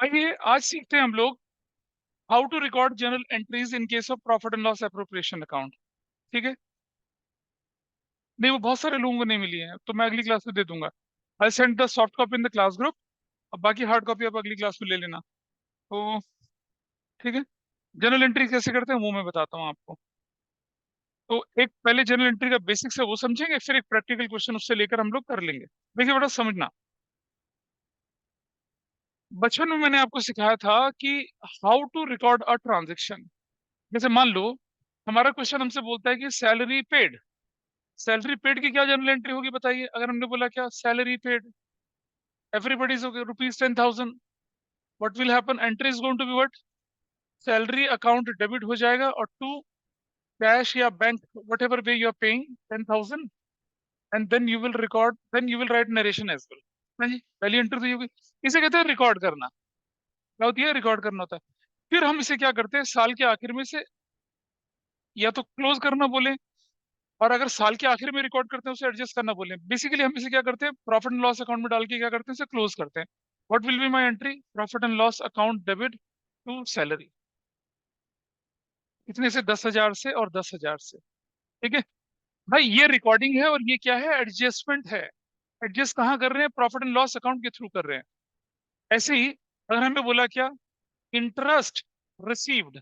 आइए आज सीखते हैं हम लोग how to record journal entries in case of profit and loss appropriation account. ठीक है। नहीं, वो बहुत सारे लोगों को नहीं मिली है, तो मैं अगली क्लास में दे दूंगा। I send the soft copy in the class group. अब बाकी हार्ड कॉपी आप अगली क्लास में ले लेना। तो ठीक है, जर्नल एंट्री कैसे करते हैं वो मैं बताता हूँ आपको। तो एक पहले जर्नल एंट्री का बेसिक्स है वो समझेंगे, फिर एक प्रैक्टिकल क्वेश्चन उससे लेकर हम लोग कर लेंगे। देखिए बेटा, समझना, बचपन में मैंने आपको सिखाया था कि how to record a transaction. जैसे मान लो हमारा क्वेश्चन हमसे बोलता है कि सैलरी पेड। सैलरी पेड की क्या जर्नल एंट्री होगी बताइए। अगर हमने बोला क्या salary paid, everybody is okay rupees 10,000, what will happen, entry is going to be what, salary account debit हो जाएगा और टू कैश या bank whatever way you are paying 10,000, and then you will record, then you will write narration as well. हाँ जी, पहली entry तो ये होगी। इसे कहते हैं रिकॉर्ड करना। क्या होती है, रिकॉर्ड करना होता है। फिर हम इसे क्या करते हैं, साल के आखिर में से या तो क्लोज करना बोले, और अगर साल के आखिर में रिकॉर्ड करते हैं उसे एडजस्ट करना बोले। बेसिकली हम इसे क्या करते हैं, प्रॉफिट एंड लॉस अकाउंट में डाल के क्या करते हैं, इसे क्लोज करते हैं। What will be my entry, profit and loss account debit to salary, इतने से 10,000 से और 10,000 से। ठीक है भाई, ये रिकॉर्डिंग है और ये क्या है, एडजस्टमेंट है। एडजस्ट कहाँ कर रहे हैं, प्रॉफिट एंड लॉस अकाउंट के थ्रू कर रहे हैं। ऐसे ही अगर हमें बोला क्या, इंटरेस्ट रिसीव्ड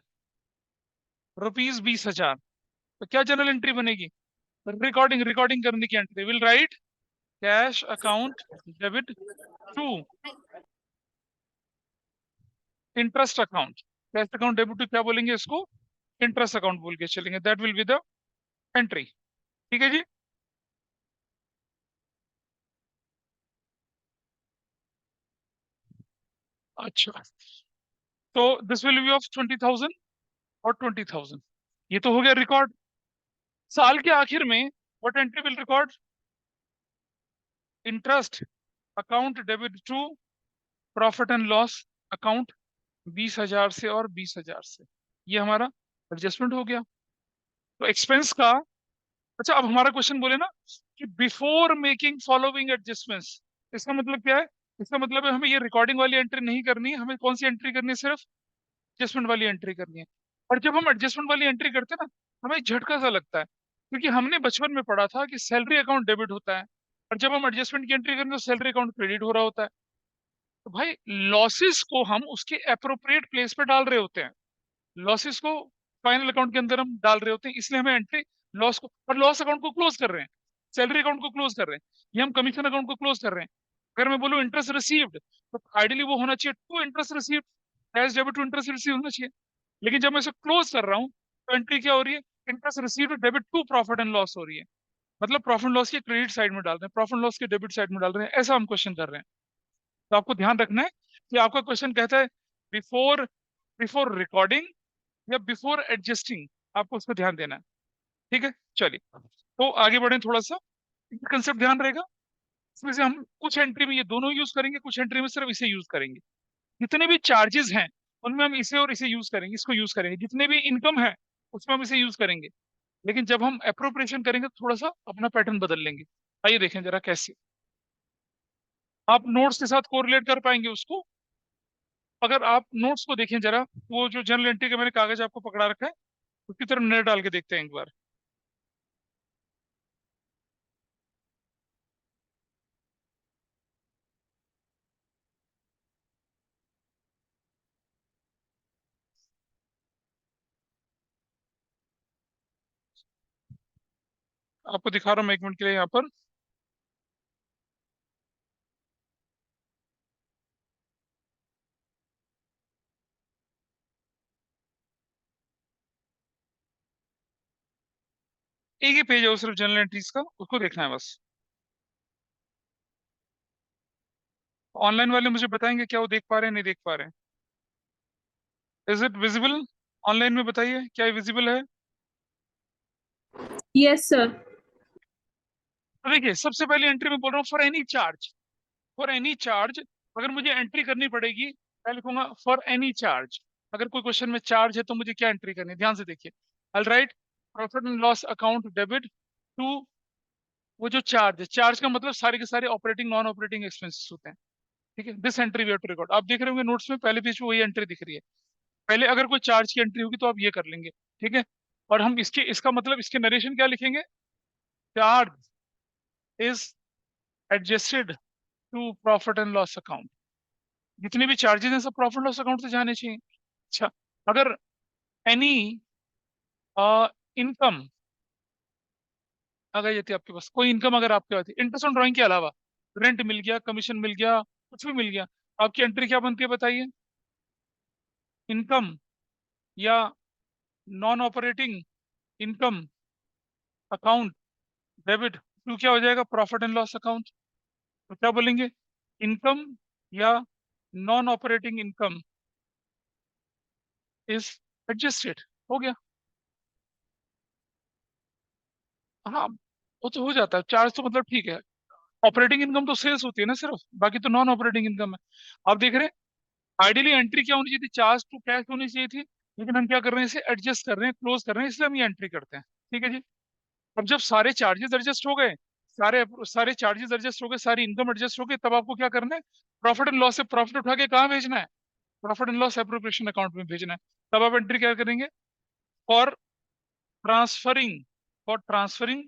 रुपीज 20,000, तो क्या जनरल एंट्री बनेगी, रिकॉर्डिंग, रिकॉर्डिंग करने की entry. Will write cash account debit to interest account. Cash account debit to क्या बोलेंगे इसको, इंटरेस्ट अकाउंट बोल के चलेंगे। That will be the entry. ठीक है जी। अच्छा, तो दिस विल बी ऑफ 20,000 और 20,000। ये तो हो गया रिकॉर्ड। साल के आखिर में what entry will record, interest account debit to profit and loss account 20,000 से और 20,000 से। ये हमारा एडजस्टमेंट हो गया। तो एक्सपेंस का, अच्छा अब हमारा क्वेश्चन बोले ना कि बिफोर मेकिंग फॉलोइंग एडजस्टमेंट्स, इसका मतलब क्या है, इसका मतलब है हमें ये रिकॉर्डिंग वाली एंट्री नहीं करनी है, हमें कौन सी एंट्री करनी है, सिर्फ एडजस्टमेंट वाली एंट्री करनी है। और जब हम एडजस्टमेंट वाली एंट्री करते हैं ना, हमें झटका सा लगता है, क्योंकि हमने बचपन में पढ़ा था कि सैलरी अकाउंट डेबिट होता है, और जब हम एडजस्टमेंट की एंट्री करते हैं तो सैलरी अकाउंट क्रेडिट हो रहा होता है। तो भाई लॉसेस को हम उसके अप्रोप्रिएट प्लेस पे डाल रहे होते हैं। लॉसेस को फाइनल अकाउंट के अंदर हम डाल रहे होते हैं, इसलिए हमें एंट्री लॉस को, और लॉस अकाउंट को क्लोज कर रहे हैं, सैलरी अकाउंट को क्लोज कर रहे हैं, ये हम कमीशन अकाउंट को क्लोज कर रहे हैं। अगर मैं बोलूँ इंटरेस्ट रिसीव्ड, तो आइडियली वो होना चाहिए to interest received, cash debit to interest receive होना चाहिए। लेकिन जब मैं इसे क्लोज कर रहा हूँ तो एंट्री क्या हो रही है, interest received debit to profit and loss हो रही है। मतलब प्रॉफिट लॉस के क्रेडिट साइड में डाल रहे हैं, प्रॉफिट लॉस के डेबिट साइड में डाल रहे हैं, ऐसा हम क्वेश्चन कर रहे हैं। तो आपको ध्यान रखना है कि आपका क्वेश्चन कहता है बिफोर, बिफोर रिकॉर्डिंग या बिफोर एडजस्टिंग, आपको उसको ध्यान देना है। ठीक है, चलिए तो आगे बढ़े थोड़ा सा, कंसेप्ट ध्यान रहेगा। इसमें से हम कुछ एंट्री में ये दोनों यूज करेंगे, कुछ एंट्री में सिर्फ इसे यूज करेंगे। जितने भी चार्जेस हैं उनमें हम इसे और इसे यूज करेंगे, इसको यूज करेंगे। जितने भी इनकम है उसमें हम इसे यूज करेंगे। लेकिन जब हम अप्रोप्रिएशन करेंगे तो थोड़ा सा अपना पैटर्न बदल लेंगे। आइए देखें जरा कैसे आप नोट्स के साथ कोरिलेट कर पाएंगे उसको। अगर आप नोट्स को देखें जरा, वो जो जर्नल एंट्री का मैंने कागज आपको पकड़ा रखा है उसकी तरफ नजर डाल के देखते हैं एक बार। आपको दिखा रहा हूँ मैं, एक मिनट के लिए यहाँ पर। एक ही पेज है वो सिर्फ जर्नल एंट्रीज का, उसको देखना है बस। ऑनलाइन वाले मुझे बताएंगे क्या वो देख पा रहे हैं नहीं देख पा रहे हैं। इज इट विजिबल, ऑनलाइन में बताइए क्या विजिबल है। Yes sir. तो देखिए सबसे पहली एंट्री में बोल रहा हूँ for any charge. For any charge अगर मुझे एंट्री करनी पड़ेगी, मैं लिखूंगा फॉर एनी चार्ज। अगर कोई क्वेश्चन में चार्ज है तो मुझे क्या एंट्री करनी है, ध्यान से देखिए। I write profit and loss account debit to, वो जो चार्ज है, चार्ज का मतलब सारे के सारे ऑपरेटिंग नॉन ऑपरेटिंग एक्सपेंसेस होते हैं। ठीक है, this entry we have to record. आप देख रहे होंगे नोट्स में पहले पेज पे वही एंट्री दिख रही है। पहले अगर कोई चार्ज की एंट्री होगी तो आप ये कर लेंगे, ठीक है। और हम इसका मतलब इसके नरेशन क्या लिखेंगे? Charge is adjusted to profit and loss account. जितने भी चार्जेस हैं सब प्रॉफिट लॉस अकाउंट से जाने चाहिए। अच्छा, अगर एनी इनकम आ गई जाती है आपके पास, कोई इनकम अगर आपके पास इंटरेस्ट ऑन ड्राइंग के अलावा, रेंट मिल गया, कमीशन मिल गया, कुछ भी मिल गया, आपकी एंट्री क्या बनती है बताइए? इनकम या non operating income account debit to क्या हो जाएगा? Profit and loss account. तो क्या बोलेंगे? इनकम या non operating income is adjusted. हो गया। हाँ, वो तो हो जाता है चार्ज तो, मतलब ठीक है। ऑपरेटिंग इनकम तो सेल्स होती है ना सिर्फ, बाकी तो नॉन ऑपरेटिंग इनकम है। आप देख रहे हैं, आइडियली एंट्री क्या होनी चाहिए थी? चार्ज टू कैश होनी चाहिए थी, लेकिन हम क्या कर रहे हैं? इसे एडजस्ट कर रहे हैं, क्लोज कर रहे हैं, इसलिए हम ये एंट्री करते हैं। ठीक है जी। अब जब सारे चार्जेस एडजस्ट हो गए, सारे सारे चार्जेस एडजस्ट हो गए, सारी इनकम एडजस्ट हो गई, तब आपको क्या करना है? प्रॉफिट एंड लॉस से प्रॉफिट उठा के कहाँ भेजना है? Profit and loss appropriation account में भेजना है। तब आप एंट्री क्या करेंगे? For transferring, for transferring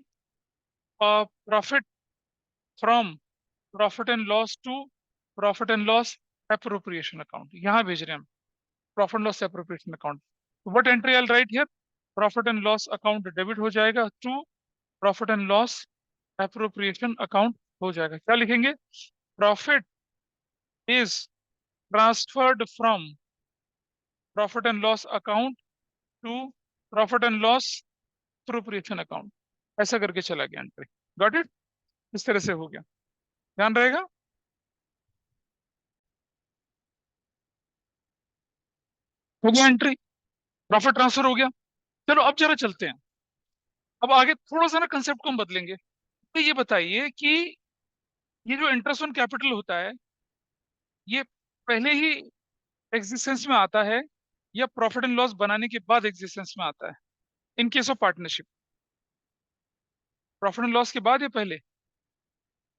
profit from profit and loss to profit and loss appropriation account, यहाँ भेज रहे हैं हम। Profit and loss appropriation account. What entry I write here? Profit and loss account debit हो जाएगा to profit and loss appropriation account हो जाएगा। क्या लिखेंगे? Profit is transferred from profit and loss account to profit and loss appropriation account. ऐसा करके चला गया एंट्री। Got it? इस तरह से हो गया, ध्यान रहेगा। हो गया एंट्री, प्रॉफिट ट्रांसफर हो गया। चलो अब जरा चलते हैं, अब आगे थोड़ा सा ना कंसेप्ट को हम बदलेंगे। तो ये बताइए कि ये जो इंटरेस्ट ऑन कैपिटल होता है, ये पहले ही एग्जिस्टेंस में आता है या प्रॉफिट एंड लॉस बनाने के बाद एग्जिस्टेंस में आता है? इन case of partnership, profit and loss के बाद या पहले?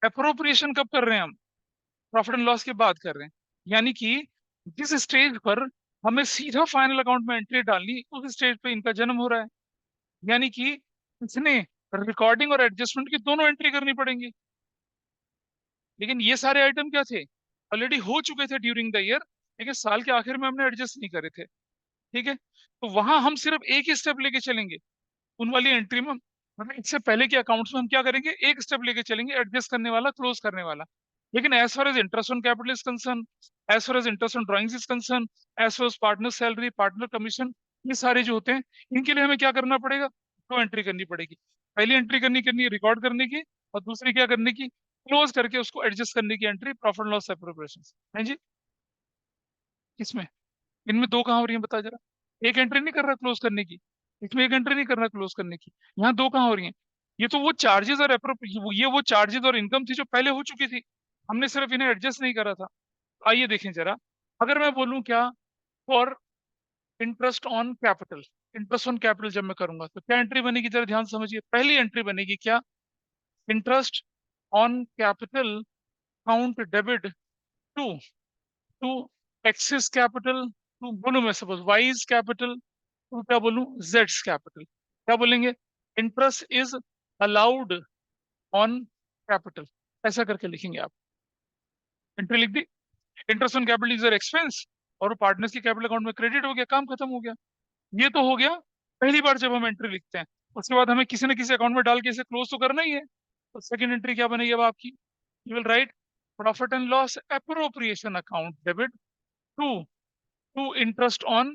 अप्रोप्रिएशन कब कर रहे हैं हम? प्रॉफिट एंड लॉस के बाद कर रहे हैं। यानी कि जिस स्टेज पर हमें सीधा फाइनल अकाउंट में एंट्री डालनी, उस स्टेज पे इनका जन्म हो रहा है। यानी कि इसने रिकॉर्डिंग और एडजस्टमेंट की दोनों एंट्री करनी पड़ेंगी। लेकिन ये सारे आइटम क्या थे? ऑलरेडी हो चुके थे ड्यूरिंग द ईयर, लेकिन साल के आखिर में हमने एडजस्ट नहीं करे थे। ठीक है, तो वहां हम सिर्फ एक ही स्टेप लेके चलेंगे। उन वाली एंट्री में, मतलब इससे पहले के अकाउंट्स में हम क्या करेंगे? एक स्टेप लेके चलेंगे, एडजस्ट करने वाला, क्लोज करने वाला। लेकिन as far as interest on capital is concern, as far as interest on drawings is concern, as far as partner salary, partner commission, ये सारे जो होते हैं, इनके लिए हमें क्या करना पड़ेगा? दो एंट्री करनी पड़ेगी। पहली एंट्री करनी रिकॉर्ड करने की, और दूसरी क्या करने की? क्लोज करके उसको एडजस्ट करने की एंट्री, प्रॉफिट लॉस एप्रोप्रिएशन। है जी? किसमें? इनमें दो कहाँ हो रही है बता जरा? एक एंट्री नहीं कर रहा क्लोज करने की, इसमें एक एंट्री नहीं कर रहा क्लोज करने की, यहाँ दो कहाँ हो रही हैं? ये तो वो चार्जेस और ये वो चार्जेस और इनकम थी जो पहले हो चुकी थी, हमने सिर्फ इन्हें एडजस्ट नहीं करा था। आइए देखें जरा, अगर मैं बोलूं क्या? For interest on capital, interest on capital जब मैं करूंगा तो क्या एंट्री बनेगी? जरा ध्यान से समझिए। पहली एंट्री बनेगी क्या? Interest on capital count debit to to X's capital, टू बोलूं मैं सपोज वाइज कैपिटल, तो क्या बोलूं? जेड्स कैपिटल। क्या बोलेंगे? Interest is allowed on capital, ऐसा करके लिखेंगे आप। एंट्री लिख दी, interest on capital is expense, और पार्टनर्स की कैपिटल अकाउंट में क्रेडिट हो गया, काम खत्म हो गया। ये तो हो गया पहली बार जब हम एंट्री लिखते हैं। उसके बाद हमें किसी न किसी अकाउंट में डाल के इसे क्लोज तो करना ही है। तो सेकंड एंट्री क्या बनेगी अब आपकी? You will write profit and loss appropriation account debit to to interest on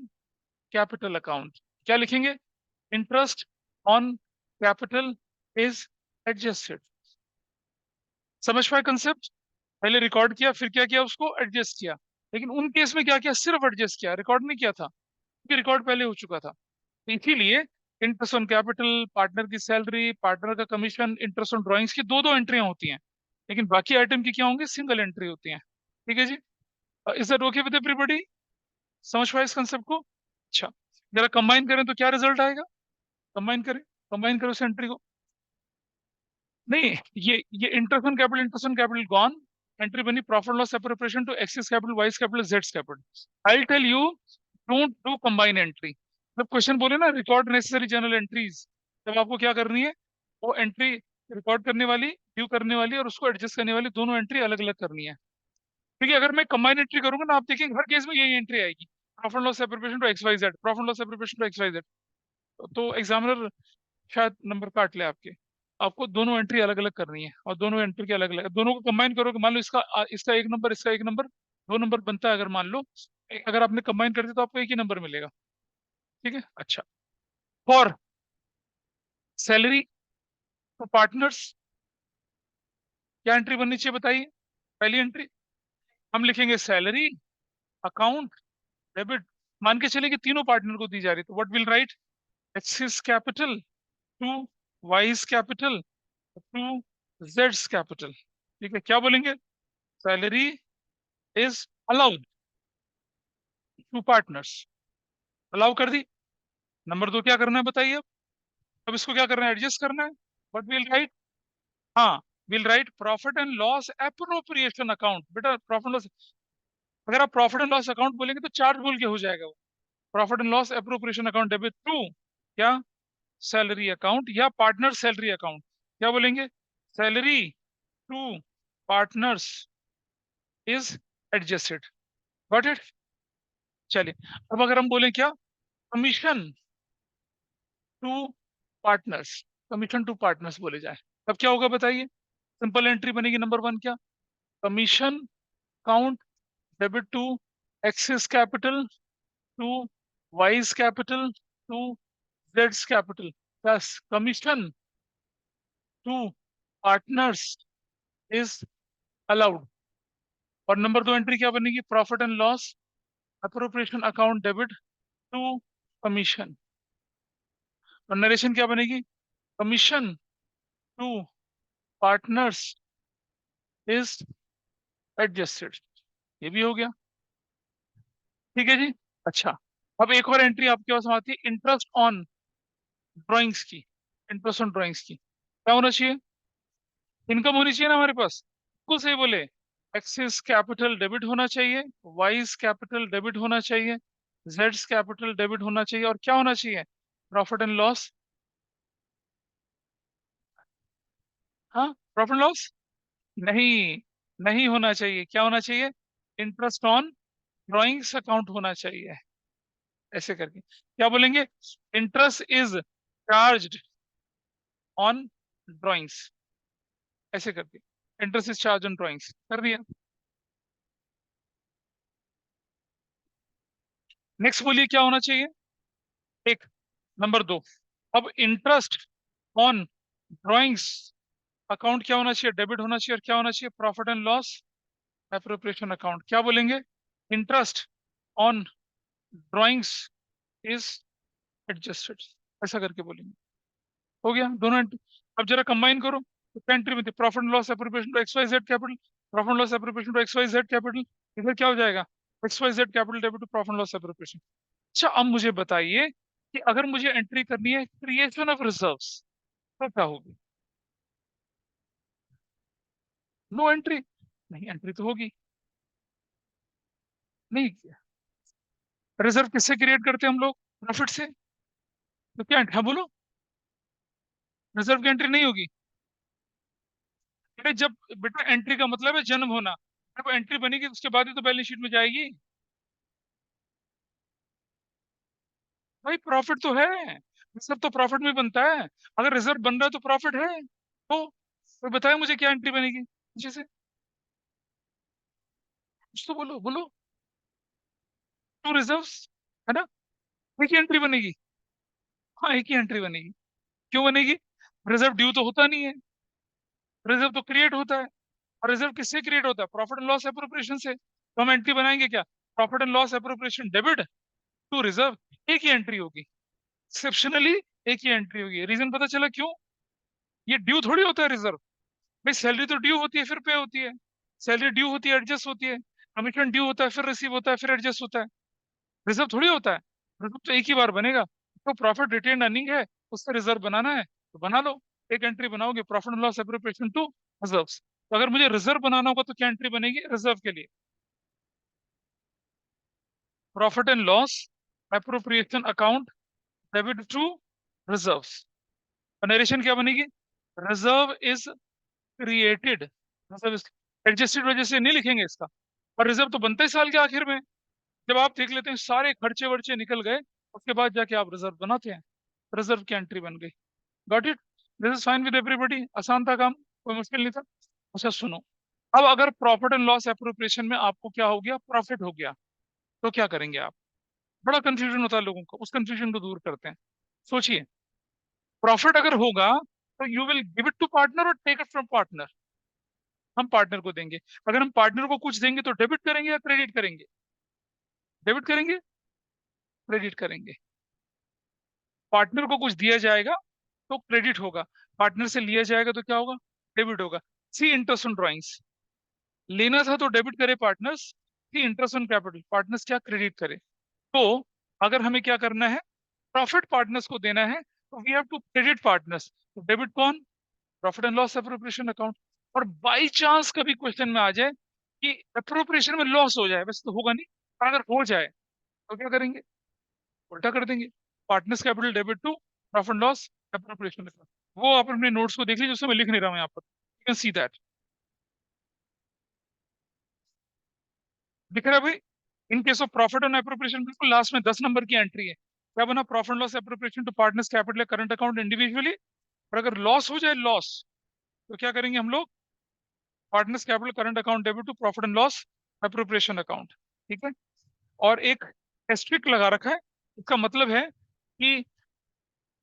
capital account. क्या लिखेंगे? Interest on capital is adjusted. समझ पाए कंसेप्ट? पहले रिकॉर्ड किया, फिर क्या किया? उसको एडजस्ट किया। लेकिन उन केस में क्या किया? सिर्फ एडजस्ट किया, रिकॉर्ड नहीं किया था, क्योंकि रिकॉर्ड पहले हो चुका था। तो इसीलिए इंटरेस्ट ऑन कैपिटल, पार्टनर की सैलरी, पार्टनर का कमीशन, इंटरेस्ट ऑन ड्राइंग्स की दो दो एंट्रियां होती हैं, लेकिन बाकी आइटम की क्या होंगी? सिंगल एंट्री होती हैं। ठीक है जी? Is that okay with everybody? समझ पाए इस कंसेप्ट को? अच्छा, जरा कंबाइन करें तो क्या रिजल्ट आएगा? कंबाइन करें, कंबाइन करो इस एंट्री को। नहीं, ये interest on capital gone, entry बनी profit loss appropriation to X's capital, Y's capital, जेड्स capital. I tell you don't do combine entry. जब क्वेश्चन बोले ना रिकॉर्ड नेसेसरी जर्नल एंट्रीज, तब आपको क्या करनी है, वो एंट्री रिकॉर्ड करने वाली, ड्यू करने वाली और उसको एडजस्ट करने वाली दोनों एंट्री अलग अलग करनी है। क्योंकि अगर मैं कंबाइन एंट्री करूंगा ना, आप देखेंगे हर केस में यही एंट्री आएगी, profit loss appropriation to X Y Z, profit loss appropriation to X Y Z. तो एग्जामिनर शायद नंबर काट ले आपके। आपको दोनों एंट्री अलग अलग करनी है और दोनों एंट्री के अलग अलग, दोनों को कंबाइन करोगे, मान लो इसका एक नंबर, इसका एक नंबर, दो नंबर बनता है अगर मान लो, अगर आपने कंबाइन कर दिया तो आपको एक ही नंबर मिलेगा। ठीक है, अच्छा। फॉर सैलरी टू पार्टनर्स क्या एंट्री बननी चाहिए बताइए। पहली एंट्री हम लिखेंगे सैलरी अकाउंट डेबिट, मान के चले कि तीनों पार्टनर को दी जा रही, तो what will write, X's capital to Y's capital to जेड्स कैपिटल। ठीक है, क्या बोलेंगे, salary is allowed to partners, allow कर दी। नंबर दो क्या करना है बताइए। अब इसको क्या करना है, एडजस्ट करना है। व्हाट विल राइट, हाँ, will write profit and loss appropriation account. बेटा प्रॉफिट लॉस, अगर आप प्रॉफिट एंड लॉस अकाउंट बोलेंगे तो चार्ट बोल के हो जाएगा वो। Profit and loss appropriation account debit to क्या, सैलरी अकाउंट या पार्टनर सैलरी अकाउंट। क्या बोलेंगे, salary to partners is adjusted. Got it. चलिए, अब अगर हम बोलें क्या, commission to partners, commission to partners बोले जाए, तब क्या होगा बताइए। सिंपल एंट्री बनेगी, नंबर वन क्या, commission account debit to X's capital to Y's capital to जेड्स capital, plus commission to partners is allowed. और नंबर दो एंट्री क्या बनेगी, profit and loss appropriation account debit to commission. और narration क्या बनेगी, commission to partners is adjusted. ये भी हो गया। ठीक है जी, अच्छा। अब एक और एंट्री आपके पास में आती है, इंटरेस्ट ऑन ड्राइंग्स की। इंटरेस्ट ऑन ड्राइंग्स की क्या होना चाहिए, इनकम होनी चाहिए ना हमारे पास, बिल्कुल सही बोले। एक्सिस कैपिटल डेबिट होना चाहिए, वाइज कैपिटल डेबिट होना चाहिए, जेड्स कैपिटल डेबिट होना चाहिए, और क्या होना चाहिए, प्रॉफिट एंड लॉस, हाँ प्रॉफिट एंड लॉस नहीं, नहीं होना चाहिए, क्या होना चाहिए, इंटरेस्ट ऑन ड्राइंग्स अकाउंट होना चाहिए। ऐसे करके क्या बोलेंगे, interest is charged on drawings, ऐसे करके interest is charge on drawings कर दिया। नेक्स्ट बोलिए क्या होना चाहिए, एक, नंबर दो, अब इंटरेस्ट ऑन ड्राइंग्स अकाउंट क्या होना चाहिए, डेबिट होना चाहिए, और क्या होना चाहिए, profit and loss appropriation account. क्या बोलेंगे, interest on drawings is adjusted, ऐसा करके बोलेंगे। हो गया दोनों एंट्री। अब जरा कंबाइन करो, तो क्या एंट्री में थी, profit and loss appropriation to X Y Z capital, profit and loss appropriation to X Y Z capital. इधर क्या हो जाएगा, X Y Z capital debit to profit and loss appropriation. अच्छा, अब मुझे बताइए कि अगर मुझे एंट्री करनी है क्रिएशन ऑफ रिजर्व्स, तो क्या होगी, नो एंट्री, नहीं एंट्री तो होगी नहीं। रिजर्व किससे क्रिएट करते हैं हम लोग, प्रॉफिट से, तो क्या हाँ बोलो, रिजर्व की एंट्री नहीं होगी। बेटा जब, बेटा एंट्री का मतलब है जन्म होना, जब एंट्री बनेगी उसके बाद ही तो बैलेंस शीट में जाएगी। भाई प्रॉफिट तो है, रिजर्व तो प्रॉफिट में बनता है, अगर रिजर्व बन रहा है तो प्रॉफिट है। तो बताए मुझे क्या एंट्री बनेगी, जैसे कुछ तो बोलो बोलो, टू रिजर्व्स, है ना, एक ही एंट्री बनेगी। हाँ एक ही एंट्री बनेगी, क्यों बनेगी, रिजर्व ड्यू तो होता नहीं है, रिजर्व तो क्रिएट होता है। और रिजर्व किससे क्रिएट होता है, प्रॉफिट एंड लॉस एप्रोप्रिएशन से, तो हम एंट्री बनाएंगे क्या, profit and loss appropriation debit to reserve, एक ही एंट्री होगी, एक्सेप्शनली एक ही एंट्री होगी। रीजन पता चला क्यों, ये ड्यू थोड़ी होता है रिजर्व। भाई सैलरी तो ड्यू होती है फिर पे होती है, सैलरी ड्यू होती है एडजस्ट होती है, कमीशन ड्यू होता है फिर रिसीव होता है फिर एडजस्ट होता है, रिजर्व थोड़ी होता है। रिजर्व तो एक ही बार बनेगा, तो प्रॉफिट रिटेन अर्निंग है, उससे रिजर्व बनाना है तो बना लो, एक एंट्री बनाओगे profit and loss appropriation to reserves. तो अगर मुझे रिजर्व बनाना होगा तो क्या एंट्री बनेगी रिजर्व के लिए? Profit and loss appropriation account debit to reserves. Narration क्या बनेगी? Reserve is created, reserve is adjusted, वजह से नहीं लिखेंगे इसका। और रिजर्व तो बनता है साल के आखिर में, जब आप देख लेते हैं सारे खर्चे वर्चे निकल गए, उसके बाद जाके आप रिजर्व बनाते हैं, रिजर्व की एंट्री बन गई। Got it? This is fine with everybody, आसान था काम, कोई मुश्किल नहीं था। अच्छा सुनो, अब अगर प्रॉफिट एंड लॉस एप्रोप्रिएशन में आपको क्या हो गया, प्रॉफिट हो गया, तो क्या करेंगे आप? बड़ा कंफ्यूजन होता है लोगों को, उस कंफ्यूजन को दूर करते हैं। सोचिए, प्रॉफिट अगर होगा तो you will give it to partner और टेक इट फ्रॉम पार्टनर? हम पार्टनर को देंगे। अगर हम पार्टनर को कुछ देंगे तो डेबिट करेंगे या क्रेडिट करेंगे? डेबिट करेंगे, क्रेडिट करेंगे। पार्टनर को कुछ दिया जाएगा तो क्रेडिट होगा, पार्टनर से लिया जाएगा तो क्या होगा, डेबिट होगा। सी इंटरेस्ट ऑन ड्रॉइंग्स, लेना था तो डेबिट करे partners, see interest on capital, partners क्या क्रेडिट करे। तो अगर हमें क्या करना है, प्रॉफिट पार्टनर्स को देना है, तो we have to credit partners. तो डेबिट कौन? Profit and loss appropriation account. और बाई चांस कभी क्वेश्चन में आ जाए कि एप्रोप्रिएशन में लॉस हो जाए, वैसे तो होगा नहीं, पर अगर हो जाए तो क्या करेंगे, उल्टा कर देंगे, partners capital debit to profit loss appropriation account. वो आप अपने नोट्स को देख लीजिए, उसमें मैं लिख नहीं रहा हूँ यहाँ पर, यू कैन सी दैट। दिख रहा है भाई? In case of profit and appropriation बिल्कुल लास्ट में 10 नंबर की एंट्री है, क्या बना, profit loss appropriation to partners capital current account individually. और अगर लॉस हो जाए, लॉस, तो क्या करेंगे हम लोग, partners capital current account debit to profit and loss appropriation account. ठीक है? और एक एस्ट्रिक लगा रखा है, इसका मतलब है कि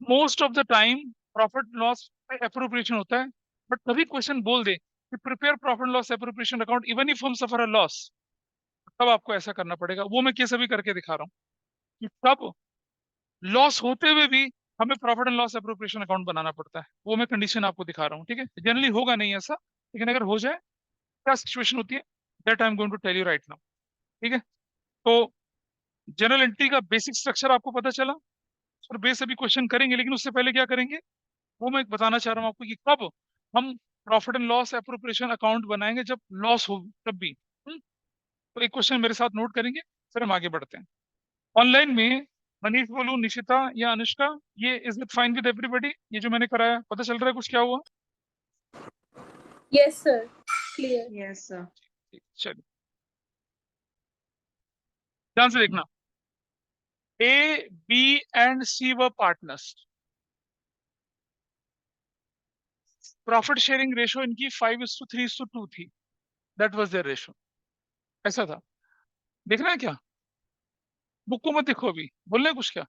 most of the time profit loss appropriation होता है, बट कभी क्वेश्चन बोल दे कि prepare profit loss appropriation account even if हम सफर अ लॉस, तब आपको ऐसा करना पड़ेगा। वो मैं केस अभी करके दिखा रहा हूँ कि तब लॉस होते हुए भी हमें profit and loss appropriation account बनाना पड़ता है। वो मैं कंडीशन आपको दिखा रहा हूँ, ठीक है? जनरली होगा नहीं ऐसा, लेकिन अगर हो जाए क्या सिचुएशन होती है, that I am going to tell you right now. ठीक है? तो जनरल एंट्री का बेसिक स्ट्रक्चर आपको पता चला, और बेस अभी क्वेश्चन करेंगे, लेकिन उससे पहले क्या करेंगे वो मैं बताना चाह रहा हूँ आपको कि कब हम profit and loss appropriation account बनाएंगे, जब लॉस हो तब भी। तो एक क्वेश्चन मेरे साथ नोट करेंगे, फिर हम आगे बढ़ते हैं। ऑनलाइन में मनीष बोलू, निशिता या अनुष्का, ये is it fine with everybody? ये जो मैंने कराया पता चल रहा है कुछ क्या हुआ? Yes, sir. Clear. Yes, sir. चलिए ध्यान से देखना, ए बी एंड सी व पार्टनर्स, प्रॉफिट शेयरिंग रेशो इनकी 5:3:2 थी, दैट वाज देयर रेशो, ऐसा था। देखना है क्या? बुक को मत देखो, अभी बोलना है कुछ क्या?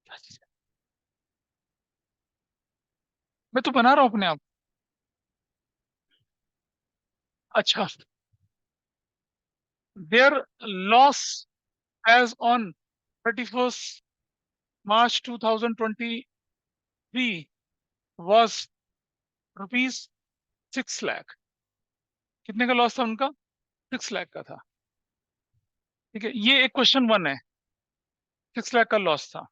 क्या चीज़ है? मैं तो बना रहा हूँ अपने आप। अच्छा, their loss as on 31st March 2023 was ₹6 lakh. कितने का लॉस था उनका? 6 लाख का था। ठीक है, ये एक क्वेश्चन वन है, 6 लाख का लॉस था।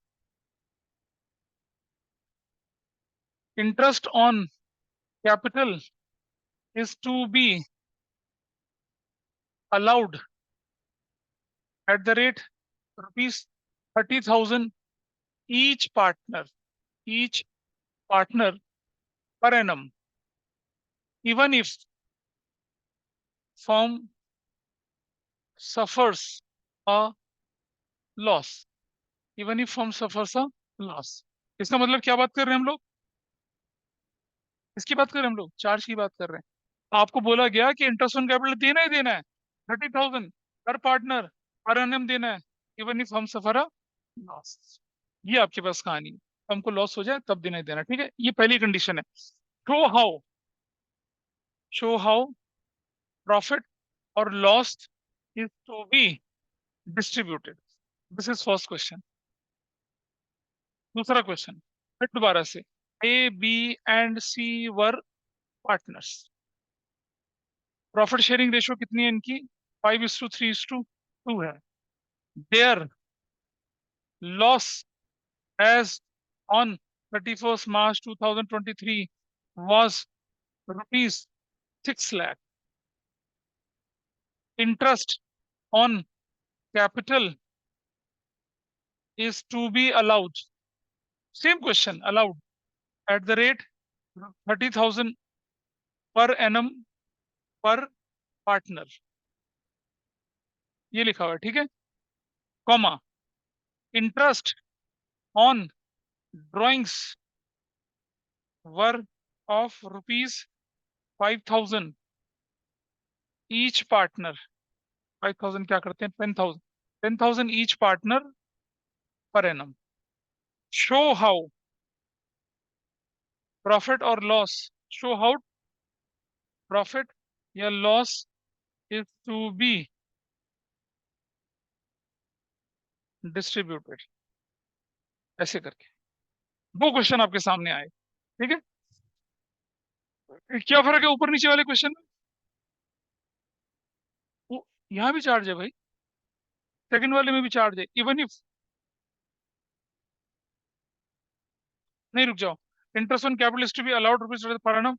Interest on capital is to be allowed at the rate ₹30,000 each partner, each partner per annum, even if firm suffers a loss, even if firm suffers a loss। इसका मतलब क्या बात कर रहे हैं हम लोग? इसकी बात कर रहे हैं हम लोग, चार्ज की बात कर रहे हैं। आपको बोला गया कि इंटरेस्ट ऑन कैपिटल देना ही देना है, 30,000 पर पार्टनर पर एनम देना है, इवन इफ हम सफर अ लॉस। ये आपके पास कहानी है, हमको लॉस हो जाए तब देना ही देना। ठीक है, ये पहली कंडीशन है। शो हाउ प्रॉफिट और loss is to be distributed, this is first question. दूसरा क्वेश्चन फिर दोबारा से, A B and C were partners, profit sharing ratio कितनी है इनकी? 5:3:2 है। Their loss as on 31st March 2023 was 6 lakh. Interest on capital is to be allowed. Same question, allowed at the rate 30,000 per annum per partner. ये लिखा हुआ है, ठीक है. Comma, interest on drawings worth of ₹5,000 each partner. 5,000 क्या करते हैं, 10,000. 10,000 each partner per annum. Show how profit और लॉस, शो हाउ प्रॉफिट या loss is to be distributed. ऐसे करके वो क्वेश्चन आपके सामने आए, ठीक है. क्या फर्क है ऊपर नीचे वाले क्वेश्चन में? यहाँ भी चार्ज है भाई, सेकंड वाले में भी चार्ज है. इवन इफ, नहीं रुक जाओ, interest on capital is to be allowed rupees per annum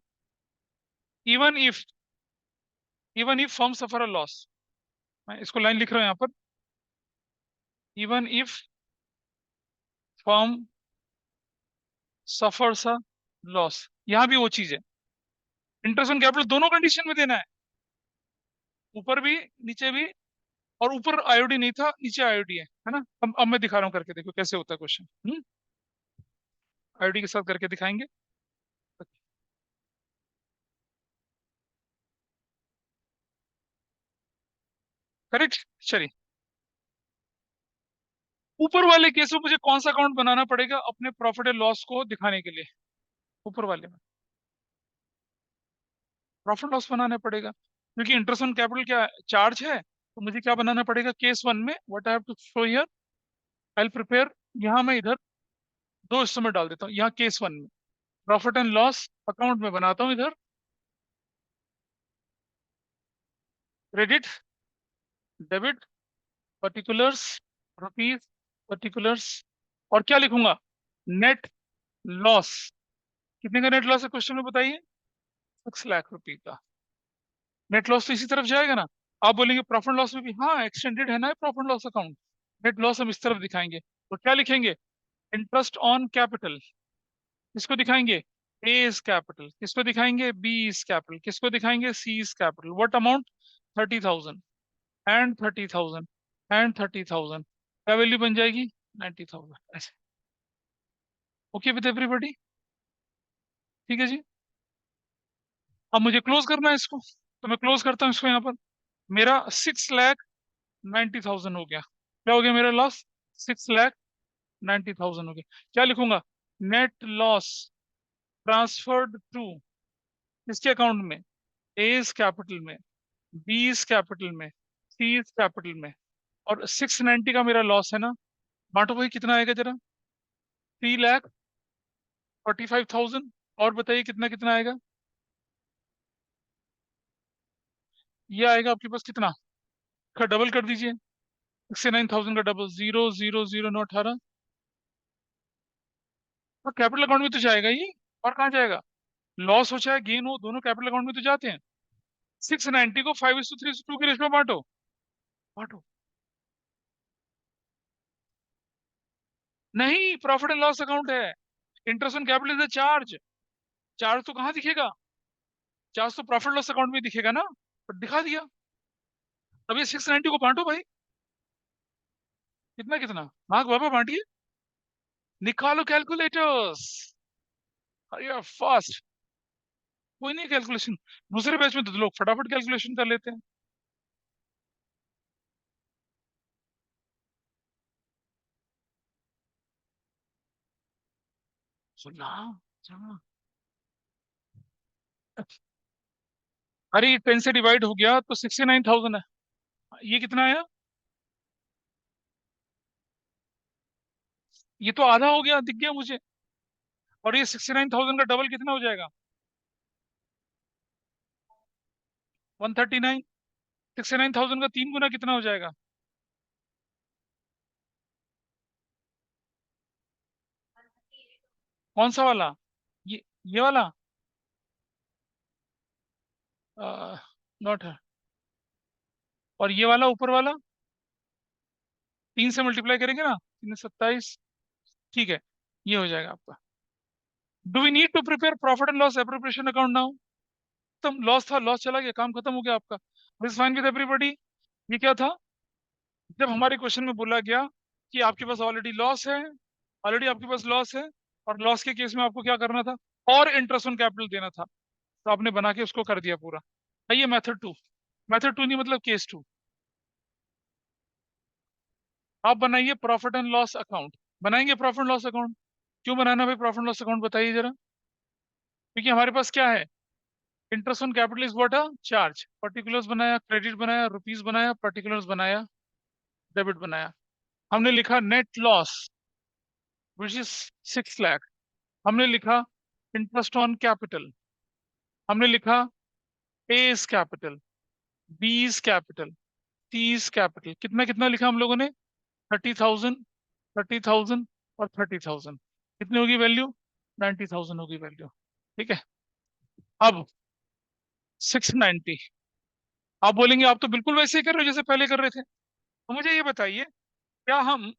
even if, even if firm suffer a loss. मैं इसको लाइन लिख रहा हूं यहाँ पर, even if firm suffers a loss. यहाँ भी वो चीज है, इंटरेस्ट ऑन कैपिटल दोनों कंडीशन में देना है, ऊपर भी नीचे भी. और ऊपर आईओडी नहीं था, नीचे आईओडी है ना. अब मैं दिखा रहा हूँ करके, देखो कैसे होता है क्वेश्चन. आईओडी के साथ करके दिखाएंगे. करेक्ट, चलिए. ऊपर वाले केस में मुझे कौन सा अकाउंट बनाना पड़ेगा अपने प्रॉफिट एंड लॉस को दिखाने के लिए? ऊपर वाले में प्रॉफिट लॉस बनाना पड़ेगा, क्योंकि इंटरेस्ट ऑन कैपिटल क्या चार्ज है. तो मुझे क्या बनाना पड़ेगा केस वन में, what I have to show here, I will prepare. यहाँ मैं इधर दो इंस्ट्रूमेंट डाल देता हूँ. यहाँ केस वन में प्रॉफिट एंड लॉस अकाउंट में बनाता हूँ इधर credit, debit, particulars, rupees, particulars. और क्या लिखूंगा, नेट लॉस. कितने का नेट लॉस है क्वेश्चन में बताइए? 6 लाख रुपए का नेट लॉस. तो इसी तरफ जाएगा ना. आप बोलेंगे प्रॉफिट लॉस में भी, हाँ एक्सटेंडेड है ना profit loss account. Net loss हम इस तरफ दिखाएंगे, तो क्या लिखेंगे, इंटरेस्ट ऑन कैपिटल. किसको दिखाएंगे, ए इज कैपिटल. किसको दिखाएंगे, बी इज कैपिटल. किसको दिखाएंगे, C is capital. What amount, 30,000 and 30,000 and 30,000. क्या वैल्यू बन जाएगी, 90,000. ऐसे. ओके विद एवरीबॉडी, ठीक है जी. अब मुझे क्लोज करना है इसको, तो मैं क्लोज करता हूँ इसको यहाँ पर. मेरा 6,90,000 हो गया. क्या हो गया मेरा लॉस, 6,90,000 हो गया. क्या लिखूंगा, नेट लॉस ट्रांसफर्ड टू इसके अकाउंट में, ए इज कैपिटल में, बी इज कैपिटल में, सी इज कैपिटल में. और 690 का मेरा लॉस है ना. बांटो भाई कितना आएगा जरा, 3,45,000. और बताइए कितना कितना आएगा, ये आएगा आपके पास कितना, का डबल कर दीजिए. 69,000 का डबल, 0,0,0,9 18. और कैपिटल अकाउंट में तो जाएगा ही, और कहाँ जाएगा. लॉस हो चाहे गेन हो, दोनों कैपिटल अकाउंट में तो जाते हैं. 690 को 5:3:2 के रेशो में बांटो. बांटो. नहीं, प्रॉफिट एंड लॉस अकाउंट है. Interest on capital is the charge. Charge तो कहाँ दिखेगा, चार्ज तो प्रॉफिट लॉस अकाउंट में दिखेगा ना. तो दिखा दिया. अब ये 690 को बांटो भाई. कितना कितना, भाग बाबा बांटिए. निकालो कैलकुलेटर्स, अरे फास्ट. कोई नहीं कैलकुलेशन, दूसरे बैच में तो लोग फटाफट कैलकुलेशन कर लेते हैं. सुना, हाँ. अरे 10 से डिवाइड हो गया तो 69,000 है. ये कितना आया, ये तो आधा हो गया, दिख गया मुझे. और ये 69,000 का डबल कितना हो जाएगा, 139. 69,000 का 3 गुना कितना हो जाएगा, कौन सा वाला, ये वाला. नॉट है। और ये वाला ऊपर वाला 3 से मल्टीप्लाई करेंगे ना, 3 27, ठीक है, ये हो जाएगा आपका। Do we need to prepare profit and loss appropriation account now? तुम लॉस था, लॉस चला गया, काम खत्म हो गया आपका। This fine with everybody. ये क्या था? जब हमारे क्वेश्चन में बोला गया कि आपके पास ऑलरेडी लॉस है, ऑलरेडी आपके पास लॉस है, और लॉस के केस में आपको क्या करना था, और इंटरेस्ट ऑन कैपिटल देना था, तो आपने बना के उसको कर दिया पूरा। आइए मेथड टू। मेथड टू नहीं, मतलब केस टू। आप बनाइए प्रॉफिट एंड लॉस अकाउंट। बनाएंगे प्रॉफिट एंड लॉस अकाउंट। क्यों बनाना भाई प्रॉफिट एंड लॉस अकाउंट, बताइए जरा। क्योंकि हमारे पास क्या है, interest on capital is what, a charge. Particulars बनाया, क्रेडिट बनाया, रुपीस बनाया, पर्टिकुलर्स बनाया, डेबिट बनाया। हमने लिखा net loss which is 6 lakh. हमने लिखा इंटरेस्ट ऑन कैपिटल। हमने लिखा A is capital, B is capital, C is capital. कितना कितना लिखा हम लोगों ने? 30,000, 30,000 और 30,000। कितनी होगी वैल्यू? 90,000 होगी वैल्यू। ठीक है। अब 690। आप बोलेंगे आप तो बिल्कुल वैसे ही कर रहे हो जैसे पहले कर रहे थे। तो मुझे ये बताइए, क्या हम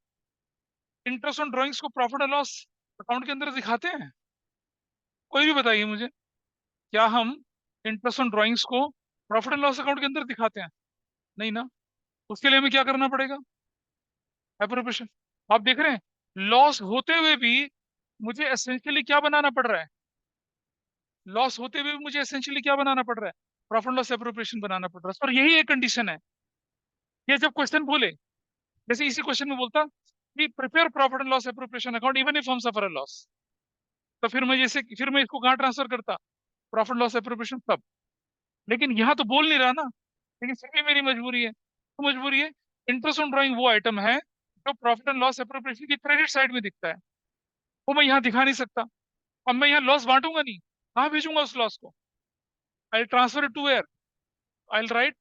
इंटरेस्ट ऑन ड्राइंग्स को प्रॉफिट एंड लॉस अकाउंट के अंदर दिखाते हैं? कोई भी बताइए मुझे, क्या हम इंटरेस्ट ऑन ड्राइंग्स को प्रॉफिट एंड लॉस अकाउंट के अंदर दिखाते हैं? नहीं ना। उसके लिए हमें क्या करना पड़ेगा? एप्रोप्रिएशन। आप देख रहे हैं, लॉस होते हुए भी मुझे एसेंशियली क्या बनाना पड़ रहा है? लॉस होते हुए भी मुझे एसेंशियली क्या बनाना पड़ रहा है? प्रॉफिट लॉस एप्रोप्रिएशन बनाना पड़ रहा है। और यही एक कंडीशन है। ये जब क्वेश्चन बोले, जैसे इसी क्वेश्चन में बोलता कि prepare profit and loss appropriation account even if हम सफर अ लॉस, तो फिर मैं इसको कहाँ ट्रांसफर करता? प्रॉफिट लॉस एप्रोप्रिएशन तब। लेकिन यहाँ तो बोल नहीं रहा ना। लेकिन फिर भी मेरी मजबूरी है, तो मजबूरी है। इंटरेस्ट ऑन ड्राइंग वो आइटम है जो प्रॉफिट एंड लॉस एप्रोप्रिएशन की क्रेडिट साइड में दिखता है, वो मैं यहाँ दिखा नहीं सकता। अब मैं यहाँ लॉस बांटूंगा नहीं, कहाँ भेजूंगा उस लॉस को? I transfer to where? I write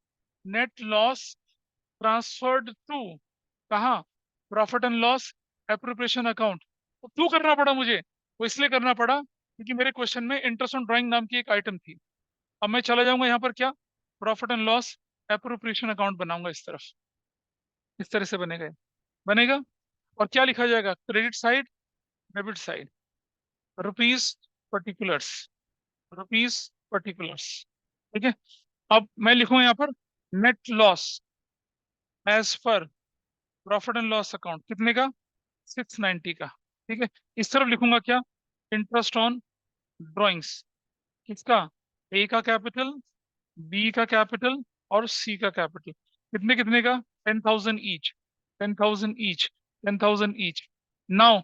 net loss transferred to, कहाँ? Profit and loss appropriation account. तो क्यों करना पड़ा मुझे? वो इसलिए करना पड़ा क्योंकि मेरे क्वेश्चन में इंटरेस्ट ऑन ड्राइंग नाम की एक आइटम थी। अब मैं चला जाऊंगा यहाँ पर, क्या profit and loss appropriation account बनाऊंगा इस तरफ। इस तरह से बनेगा बनेगा। और क्या लिखा जाएगा? Credit side, debit side, rupees particulars, rupees particulars. ठीक है। अब मैं लिखूंगा यहाँ पर net loss as per profit and loss account, कितने का? 690 का। ठीक है। इस तरफ लिखूंगा क्या? Interest on drawings. किसका? ए का कैपिटल, बी का कैपिटल और सी का कैपिटल। कितने कितने का? 10,000 each, 10,000 each, 10,000 each. Now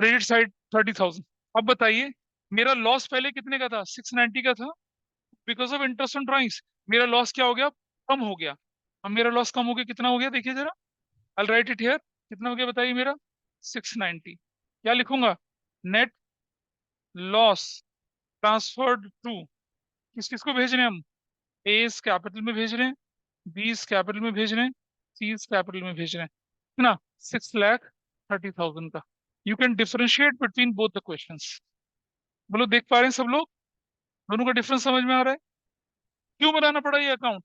credit side 30,000। अब बताइए, मेरा लॉस पहले कितने का था? 690 का था। Because of interest on drawings मेरा लॉस क्या हो गया? कम हो गया। अब मेरा लॉस कम हो गया, कितना हो गया देखिए जरा। आई राइट इट हियर। कितना हो गया बताइए मेरा? 690। क्या लिखूंगा? नेट लॉस ट्रांसफर्ड टू, किस किस को भेज रहे हैं हम? ए इस कैपिटल में भेज रहे हैं, बी इस कैपिटल में भेज रहे हैं, सी इस कैपिटल में भेज रहे हैं। है ना? 6,30,000 का। You can differentiate between both the questions. बोलो देख पा रहे हैं सब लोग? दोनों का डिफरेंस समझ में आ रहा है? क्यों बनाना पड़ा ये अकाउंट?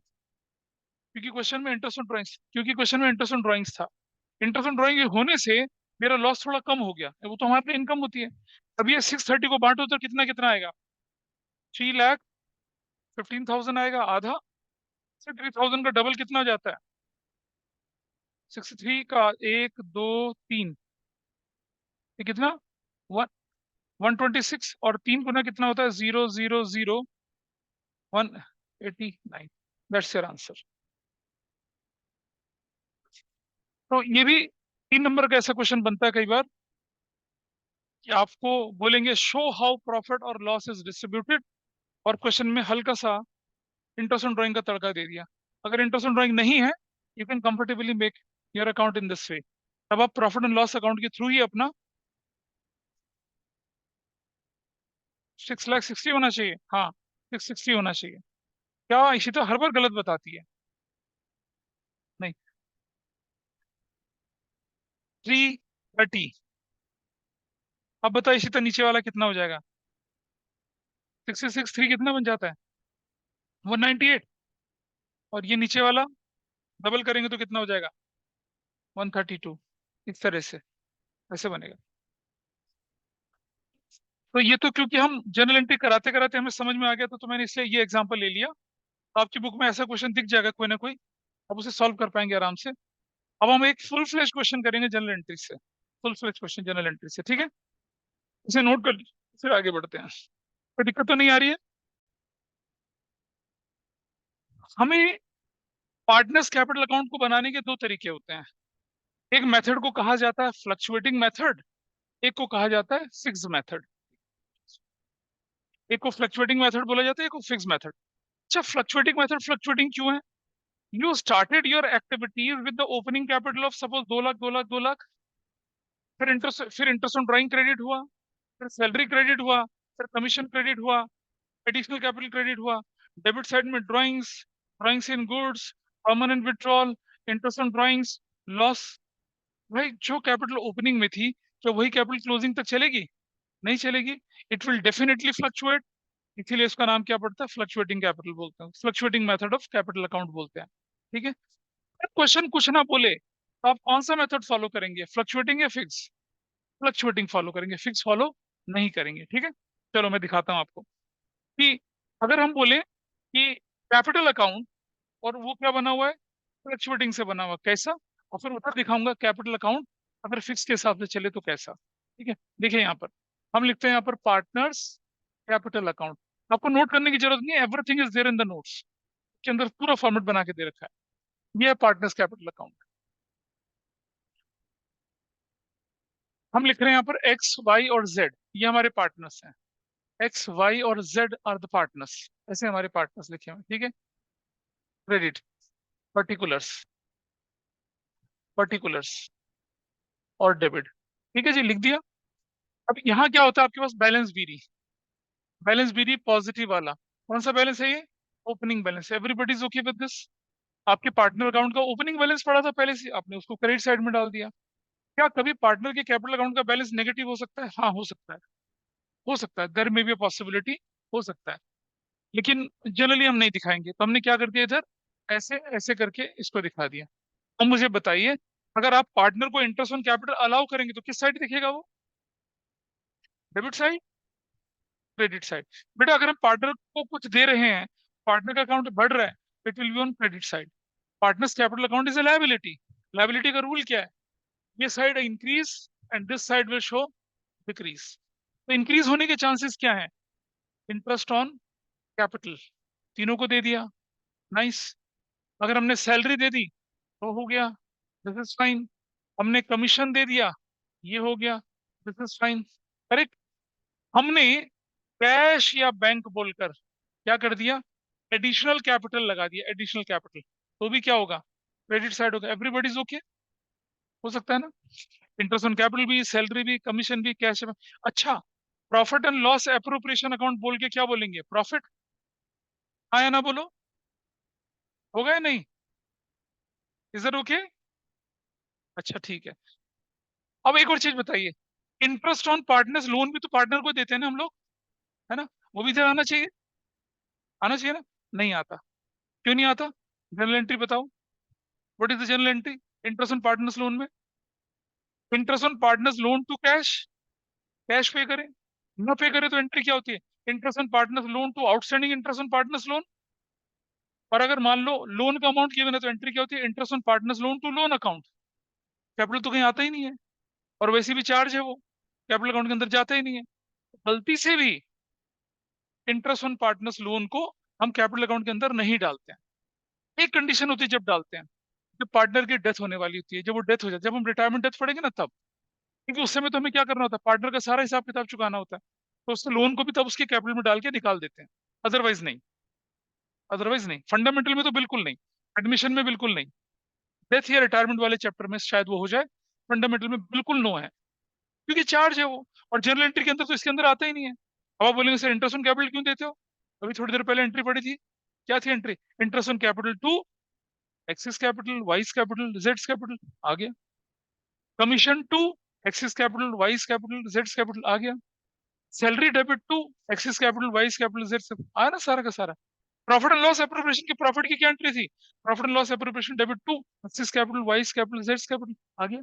क्योंकि क्वेश्चन में इंटरेस्ट ऑन ड्राइंग्स था। इंटरेस्ट ऑन ड्राइंग होने से मेरा लॉस थोड़ा कम हो गया, वो तो हमारे इनकम होती है। अब ये 630 को बांटो तो कितना कितना आएगा? 3,15,000 आएगा, आधा। 63,000 का डबल कितना हो जाता है? 63 का 1 2 3, ये कितना? 126। और 3 गुना कितना होता है? 0,0,0,189। That's your answer. तो ये भी 3 नंबर का ऐसा क्वेश्चन बनता है कई बार, कि आपको बोलेंगे शो हाउ प्रॉफिट और लॉस इज डिस्ट्रीब्यूटेड, और क्वेश्चन में हल्का सा इंटरेस्ट ऑन ड्राइंग का तड़का दे दिया। अगर इंटरेस्ट ऑन ड्राइंग नहीं है, you can comfortably make your account in this way. तब आप प्रॉफिट एंड लॉस अकाउंट के थ्रू ही अपना 6,60,000 होना चाहिए। हाँ, 660 होना चाहिए। क्या इसी तो हर बार गलत बताती है? नहीं, 330। अब बताओ इसी तो नीचे वाला कितना हो जाएगा? 663 कितना बन जाता है? 198, और ये नीचे वाला डबल करेंगे तो कितना हो जाएगा? 132। इस तरह से ऐसे बनेगा। तो ये तो क्योंकि हम जनरल एंट्री कराते कराते हमें समझ में आ गया, तो मैंने इसलिए ये एग्जांपल ले लिया। तो आपकी बुक में ऐसा क्वेश्चन दिख जाएगा कोई ना कोई, आप उसे सॉल्व कर पाएंगे आराम से। अब हम एक फुल फ्लेज क्वेश्चन करेंगे जनरल एंट्री से, full fledge question journal entry से, ठीक है? इसे नोट कर लीजिए, फिर आगे बढ़ते हैं। कोई दिक्कत तो नहीं आ रही है? हमें पार्टनर्स कैपिटल अकाउंट को बनाने के दो तरीके होते हैं। एक मेथड को कहा जाता है फ्लक्चुएटिंग मेथड, एक को कहा जाता है फिक्स मेथड। एक को फ्लक्चुएटिंग मेथड बोला जाता है, एक को फिक्स मेथड। अच्छा, फ्लक्चुएटिंग मेथड फ्लक्चुएटिंग क्यों है? You started your activities with the opening capital of suppose 2 lakh, 2 lakh, 2 lakh. फिर इंटरेस्ट ऑन ड्राइंग क्रेडिट हुआ, फिर सैलरी क्रेडिट हुआ, फिर कमीशन क्रेडिट हुआ, एडिशनल कैपिटल क्रेडिट हुआ। डेबिट साइड में drawings, drawings in goods, permanent withdrawal, interest on drawings, loss. भाई जो कैपिटल ओपनिंग में थी, क्या वही कैपिटल क्लोजिंग तक चलेगी? नहीं चलेगी। It will definitely fluctuate. इसीलिए इसका नाम क्या पड़ता है? फ्लक्चुएटिंग कैपिटल बोलते हैं, fluctuating method of capital account बोलते हैं। ठीक है? क्वेश्चन कुछ ना बोले तो आप कौन सा मेथड फॉलो करेंगे, फ्लक्चुएटिंग या फिक्स? फ्लक्चुएटिंग फॉलो करेंगे, फिक्स फॉलो नहीं करेंगे। ठीक है? चलो मैं दिखाता हूं आपको कि अगर हम बोले कि कैपिटल अकाउंट, और वो क्या बना हुआ है? फ्लक्चुएटिंग से बना हुआ, कैसा? और फिर उधर दिखाऊंगा कैपिटल अकाउंट अगर फिक्स के हिसाब से चले तो कैसा। ठीक है? देखिए यहाँ पर हम लिखते हैं यहाँ पर पार्टनर्स कैपिटल अकाउंट। आपको नोट करने की जरूरत नहीं है, everything is there in the notes के अंदर, पूरा फॉर्मेट बना के दे रखा है। ये है पार्टनर्स कैपिटल अकाउंट। हम लिख रहे हैं यहाँ पर एक्स, वाई और जेड, ये हमारे पार्टनर्स हैं। एक्स, वाई और जेड आर द पार्टनर्स, ऐसे हमारे पार्टनर्स लिखे हुए हैं। ठीक है? क्रेडिट, पर्टिकुलर्स, पर्टिकुलर्स और डेबिट। ठीक है जी, लिख दिया। अब यहाँ क्या होता है आपके पास? बैलेंस बीरी, बैलेंस बीरी पॉजिटिव वाला। कौन सा बैलेंस है ये? Opening balance. Everybody is okay with this? आपके पार्टनर अकाउंट का ओपनिंग बैलेंस पड़ा था पहले से, आपने उसको क्रेडिट साइड में डाल दिया। क्या कभी पार्टनर के कैपिटल अकाउंट का बैलेंस नेगेटिव हो सकता है? हाँ हो सकता है, हो सकता है, देयर मे बी पॉसिबिलिटी, हो सकता है। लेकिन जनरली हम नहीं दिखाएंगे, तो हमने क्या कर दिया इधर, ऐसे ऐसे करके इसको दिखा दिया। अब मुझे बताइए, अगर आप पार्टनर को इंटरेस्ट ऑन कैपिटल अलाउ करेंगे तो किस साइड दिखेगा वो? Debit side, credit side. बेटा अगर हम पार्टनर को कुछ दे रहे हैं, पार्टनर का अकाउंट बढ़ रहा है, it will be on credit side. Partners capital account is a liability. Liability का रूल क्या है? ये side increase and this side will show decrease. तो इंक्रीज होने के चांसेस क्या है? इंटरेस्ट ऑन कैपिटल, तीनों को दे दिया, नाइस। अगर हमने सैलरी दे दी तो हो गया, दिस इज फाइन। हमने कमीशन दे दिया, ये हो गया, दिस इज फाइन। करेक्ट? हमने कैश या बैंक बोलकर क्या कर दिया? एडिशनल कैपिटल लगा दिया, एडिशनल कैपिटल, तो भी क्या होगा? क्रेडिट साइड होगा। एवरीबडी इज ओके, हो सकता है ना? इंटरेस्ट ऑन कैपिटल भी, सैलरी भी, कमीशन भी, कैश भी। अच्छा, profit and loss appropriation account बोल के क्या बोलेंगे? प्रॉफिट। हाँ या ना बोलो, होगा या नहीं? Is it okay? अच्छा ठीक है। अब एक और चीज बताइए, इंटरेस्ट ऑन पार्टनर्स लोन भी तो पार्टनर को देते हैं ना हम लोग, है ना? वो भी इधर आना चाहिए, आना चाहिए ना? नहीं आता। क्यों नहीं आता? जनरल एंट्री बताओ, what is the journal entry interest on partners loan में? Interest on partners loan to cash, cash pay करे, न पे करे तो एंट्री क्या होती है? Interest on partners loan to outstanding interest on partners loan. और अगर मान लो लोन का अमाउंट गिवन है तो एंट्री क्या होती है? Interest on partners loan to loan account. Capital तो कहीं आता ही नहीं है, और वैसे भी चार्ज है वो, कैपिटल अकाउंट के अंदर जाता ही नहीं है। गलती से भी इंटरेस्ट ऑन पार्टनर्स लोन को हम कैपिटल अकाउंट के अंदर नहीं डालते हैं। एक कंडीशन होती है जब डालते हैं, जब पार्टनर की डेथ होने वाली होती है, जब वो डेथ हो जाए, जब हम रिटायरमेंट डेथ पड़ेगी ना तब। क्योंकि उस समय तो हमें क्या करना होता है? पार्टनर का सारा हिसाब किताब चुकाना होता है, तो उससे लोन को भी तब उसके कैपिटल में डाल के निकाल देते हैं। अदरवाइज नहीं, अदरवाइज नहीं, फंडामेंटल में तो बिल्कुल नहीं, एडमिशन में बिल्कुल नहीं। डेथ या रिटायरमेंट वाले चैप्टर में शायद वो हो जाए, फंडामेंटल में बिल्कुल नो है, क्योंकि चार्ज है वो। और जनरल एंट्री के अंदर तो इसके अंदर आता ही नहीं है। अब आप बोलेंगे सर इंटरेस्ट ऑन कैपिटल क्यों देते हो? अभी थोड़ी देर पहले एंट्री पड़ी थी, क्या थी entry? Interest on capital to X's capital, Y's capital, जेड्स कैपिटल, आ गया। Commission to X's capital, Y's capital, जेड्स कैपिटल, आ गया। Salary debit to X's capital, Y's capital, जेड्स कैपिटल, आया ना सारा का सारा। प्रॉफिट एंड लॉस एप्रोप्रिएशन की प्रॉफिट की क्या एंट्री थी? Profit and loss appropriation debit to X's capital, Y's capital, जेड्स कैपिटल। आ गया।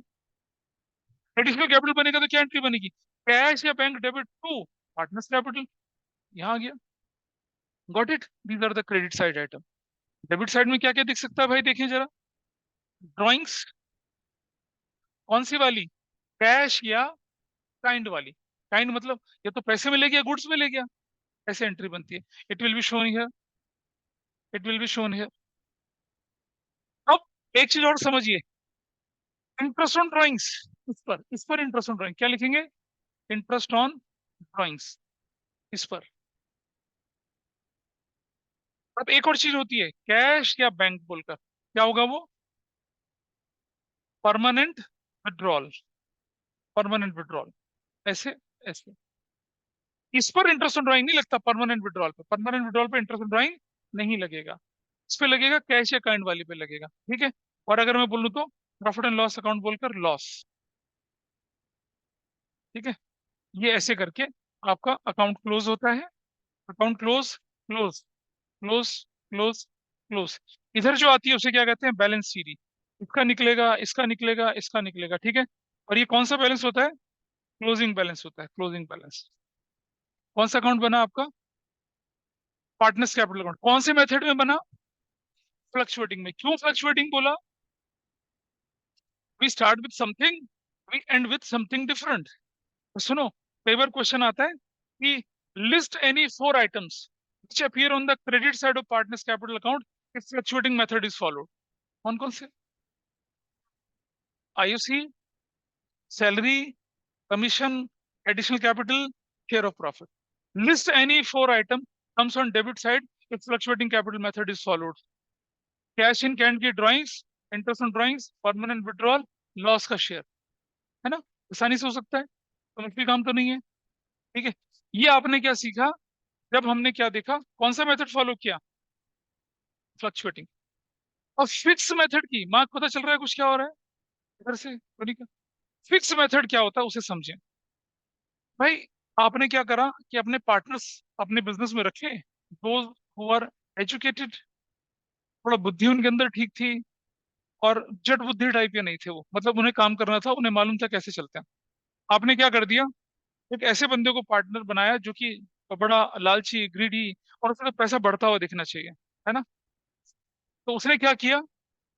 एडिशनल कैपिटल बनेगा तो क्या एंट्री बनेगी? कैश या bank debit to partners capital. यहाँ आ गया। Got it? These are the credit side item. Debit side में क्या क्या दिख सकता है भाई, देखें जरा। ड्रॉइंग्स कौन सी वाली? कैश या काइंड वाली? काइंड मतलब या तो पैसे में ले गया, गुड्स में ले गया, ऐसे एंट्री बनती है। It will be shown here, it will be shown here. अब एक चीज और समझिए, इंटरेस्ट ऑन ड्राइंग्स। इस पर इंटरेस्ट ऑन ड्राइंग क्या लिखेंगे? इंटरेस्ट ऑन ड्राइंग्स, इस पर। अब एक और चीज होती है कैश या बैंक बोलकर, क्या होगा वो? परमानेंट विड्रॉल, परमानेंट विड्रॉल, ऐसे ऐसे। इस पर इंटरेस्ट ऑन ड्राइंग नहीं लगता, परमानेंट विड्रॉल पे। परमानेंट विड्रॉल पे इंटरेस्ट ऑन ड्राइंग नहीं लगेगा। इस पे लगेगा, कैश या काइंड वाली पे लगेगा। ठीक है। और अगर मैं बोलूँ तो प्रॉफिट एंड लॉस अकाउंट बोलकर लॉस। ठीक है। ये ऐसे करके आपका अकाउंट क्लोज होता है। Account close, close, close, close, close. इधर जो आती है उसे क्या कहते हैं? Balance sheet. इसका निकलेगा, इसका निकलेगा, इसका निकलेगा। ठीक है। और ये कौन सा बैलेंस होता है? क्लोजिंग बैलेंस होता है, क्लोजिंग बैलेंस। कौन सा अकाउंट बना आपका? Partners capital account. कौन से मेथड में बना? फ्लक्चुएटिंग में। क्यों फ्लक्चुएटिंग बोला? We start with something, we end with something different. सुनो, कई बार क्वेश्चन आता है कि list any four items which appear on the credit side of partners capital account if fluctuating method is followed। कौन कौन से? IOC, salary, commission, additional capital, share of profit. List any four item comes on debit side if fluctuating capital method is followed। Cash in kind की drawings, interest on drawings, permanent withdrawal, loss का share. है ना? आसानी से हो सकता है, तो मुश्किल काम तो नहीं है। ठीक है। ये आपने क्या सीखा? जब हमने क्या देखा, कौन सा मेथड फॉलो किया? फ्लक्चुएटिंग। और फिक्स मेथड की मार्क पता चल रहा है कुछ क्या हो रहा है इधर से, तो नहीं? फिक्स मेथड क्या होता है उसे समझें। भाई आपने क्या करा कि अपने पार्टनर्स अपने बिजनेस में रखे, दोज हु आर एजुकेटेड, थोड़ा बुद्धि उनके अंदर ठीक थी, और जट बुद्धि टाइप के नहीं थे वो, मतलब उन्हें काम करना था, उन्हें मालूम था कैसे चलते हैं। आपने क्या कर दिया? एक ऐसे बंदे को पार्टनर बनाया जो कि बड़ा लालची, ग्रीडी, और उसका पैसा बढ़ता हुआ दिखना चाहिए। है ना? तो उसने क्या किया?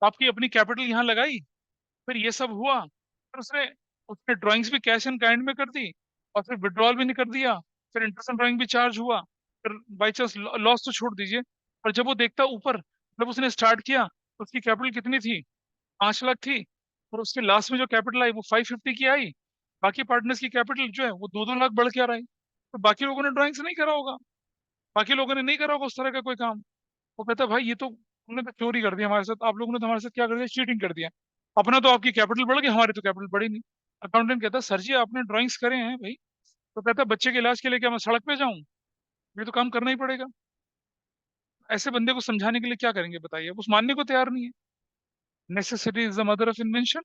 आपकी अपनी कैपिटल यहाँ लगाई, फिर ये सब हुआ, फिर उसने उसने ड्राइंग्स भी कैश एंड काइंड में कर दी, और फिर विड्रॉल भी नहीं कर दिया, फिर इंटरेस्ट ड्राइंग भी चार्ज हुआ, फिर बाई चांस लॉस तो छोड़ दीजिए। और जब वो देखता ऊपर, जब उसने स्टार्ट किया तो उसकी कैपिटल कितनी थी? 5 लाख थी। और उसके लास्ट में जो कैपिटल आई वो 550 की आई। बाकी पार्टनर्स की कैपिटल जो है वो 2-2 लाख बढ़ के आ रही। तो बाकी लोगों ने ड्राइंग्स नहीं करा होगा, बाकी लोगों ने नहीं करा होगा उस तरह का कोई काम। वो कहता है भाई ये तो तुमने तो चोरी कर दिया हमारे साथ, आप लोगों ने तो हमारे साथ क्या कर दिया? चीटिंग कर दिया। अपना तो आपकी कैपिटल बढ़ गई, हमारी तो कैपिटल बढ़ी नहीं। अकाउंटेंट कहता है सर जी आपने ड्राइंग्स करे हैं भाई। तो कहता है बच्चे के इलाज के लिए क्या मैं सड़क पे जाऊं? ये तो काम करना ही पड़ेगा। ऐसे बंदे को समझाने के लिए क्या करेंगे बताइए? उस मानने को तैयार नहीं है। Necessity is the mother of invention.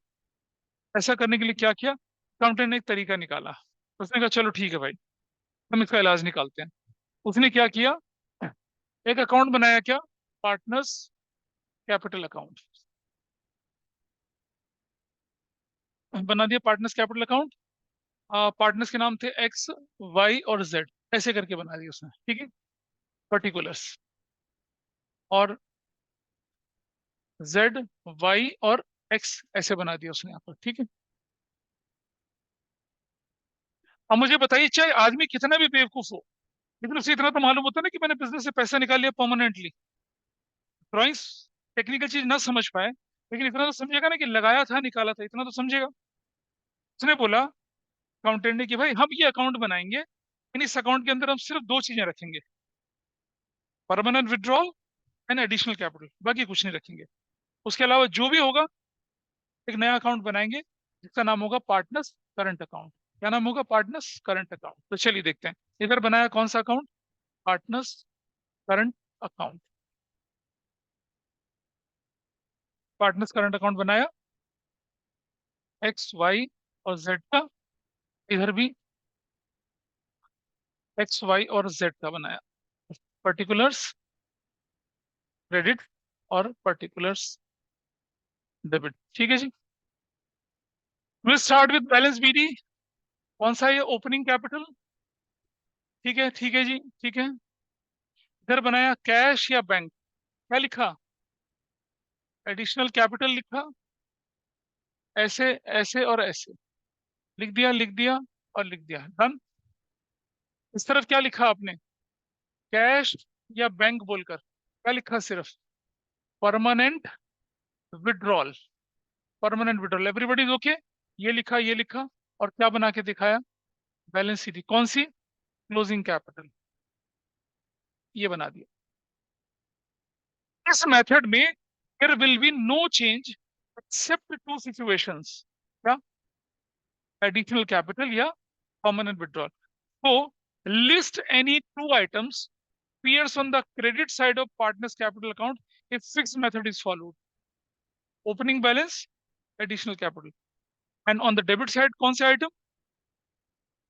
ऐसा करने के लिए क्या किया? अकाउंटेंट ने एक तरीका निकाला। उसने कहा चलो ठीक है भाई, हम इसका इलाज निकालते हैं। उसने क्या किया? एक अकाउंट बनाया, क्या? पार्टनर्स कैपिटल अकाउंट बना दिया। पार्टनर्स कैपिटल अकाउंट, पार्टनर्स के नाम थे एक्स, वाई और जेड, ऐसे करके बना दिया उसने। ठीक है। पर्टिकुलर्स, और जेड, वाई और एक्स ऐसे बना दिया उसने यहाँ पर। ठीक है। अब मुझे बताइए, चाहे आदमी कितना भी बेवकूफ हो, लेकिन उसे इतना तो मालूम होता है ना कि मैंने बिजनेस से पैसा निकाल लिया परमानेंटली। ड्राइंग्स टेक्निकल चीज ना समझ पाए, लेकिन इतना तो समझेगा ना कि लगाया था, निकाला था, इतना तो समझेगा। उसने बोला, अकाउंटेंट ने, कि भाई हम ये अकाउंट बनाएंगे, इन इस अकाउंट के अंदर हम सिर्फ दो चीजें रखेंगे, permanent withdrawal and additional capital, बाकी कुछ नहीं रखेंगे। उसके अलावा जो भी होगा, एक नया अकाउंट बनाएंगे जिसका नाम होगा पार्टनर्स करंट अकाउंट। क्या नाम होगा? Partners current account. तो चलिए देखते हैं। इधर बनाया कौन सा account? Partners current account. Partners current account बनाया, एक्स, वाई और जेड का। इधर भी एक्स, वाई और जेड का बनाया। पर्टिकुलर्स, क्रेडिट और पर्टिकुलर्स डेबिट। ठीक है जी। Will start with balance BD. कौन सा है ये? Opening capital. ठीक है, ठीक है जी, ठीक है। इधर बनाया कैश या बैंक, क्या लिखा? एडिशनल कैपिटल लिखा, ऐसे ऐसे और ऐसे, लिख दिया, लिख दिया और लिख दिया, डन। इस तरफ क्या लिखा आपने? कैश या बैंक बोलकर क्या लिखा? सिर्फ permanent withdrawal. Permanent withdrawal, everybody okay? ये लिखा, ये लिखा, और क्या बना के दिखाया? Balance sheet. कौन सी? क्लोजिंग कैपिटल, ये बना दिया। इस मेथड में there will be no change except two situations. क्या? एडिशनल कैपिटल या परमानेंट विड्रॉल। तो list any two items appears on the credit side of partner's capital account if fixed method is followed. Opening balance, additional capital. And on the debit side, कौन से item?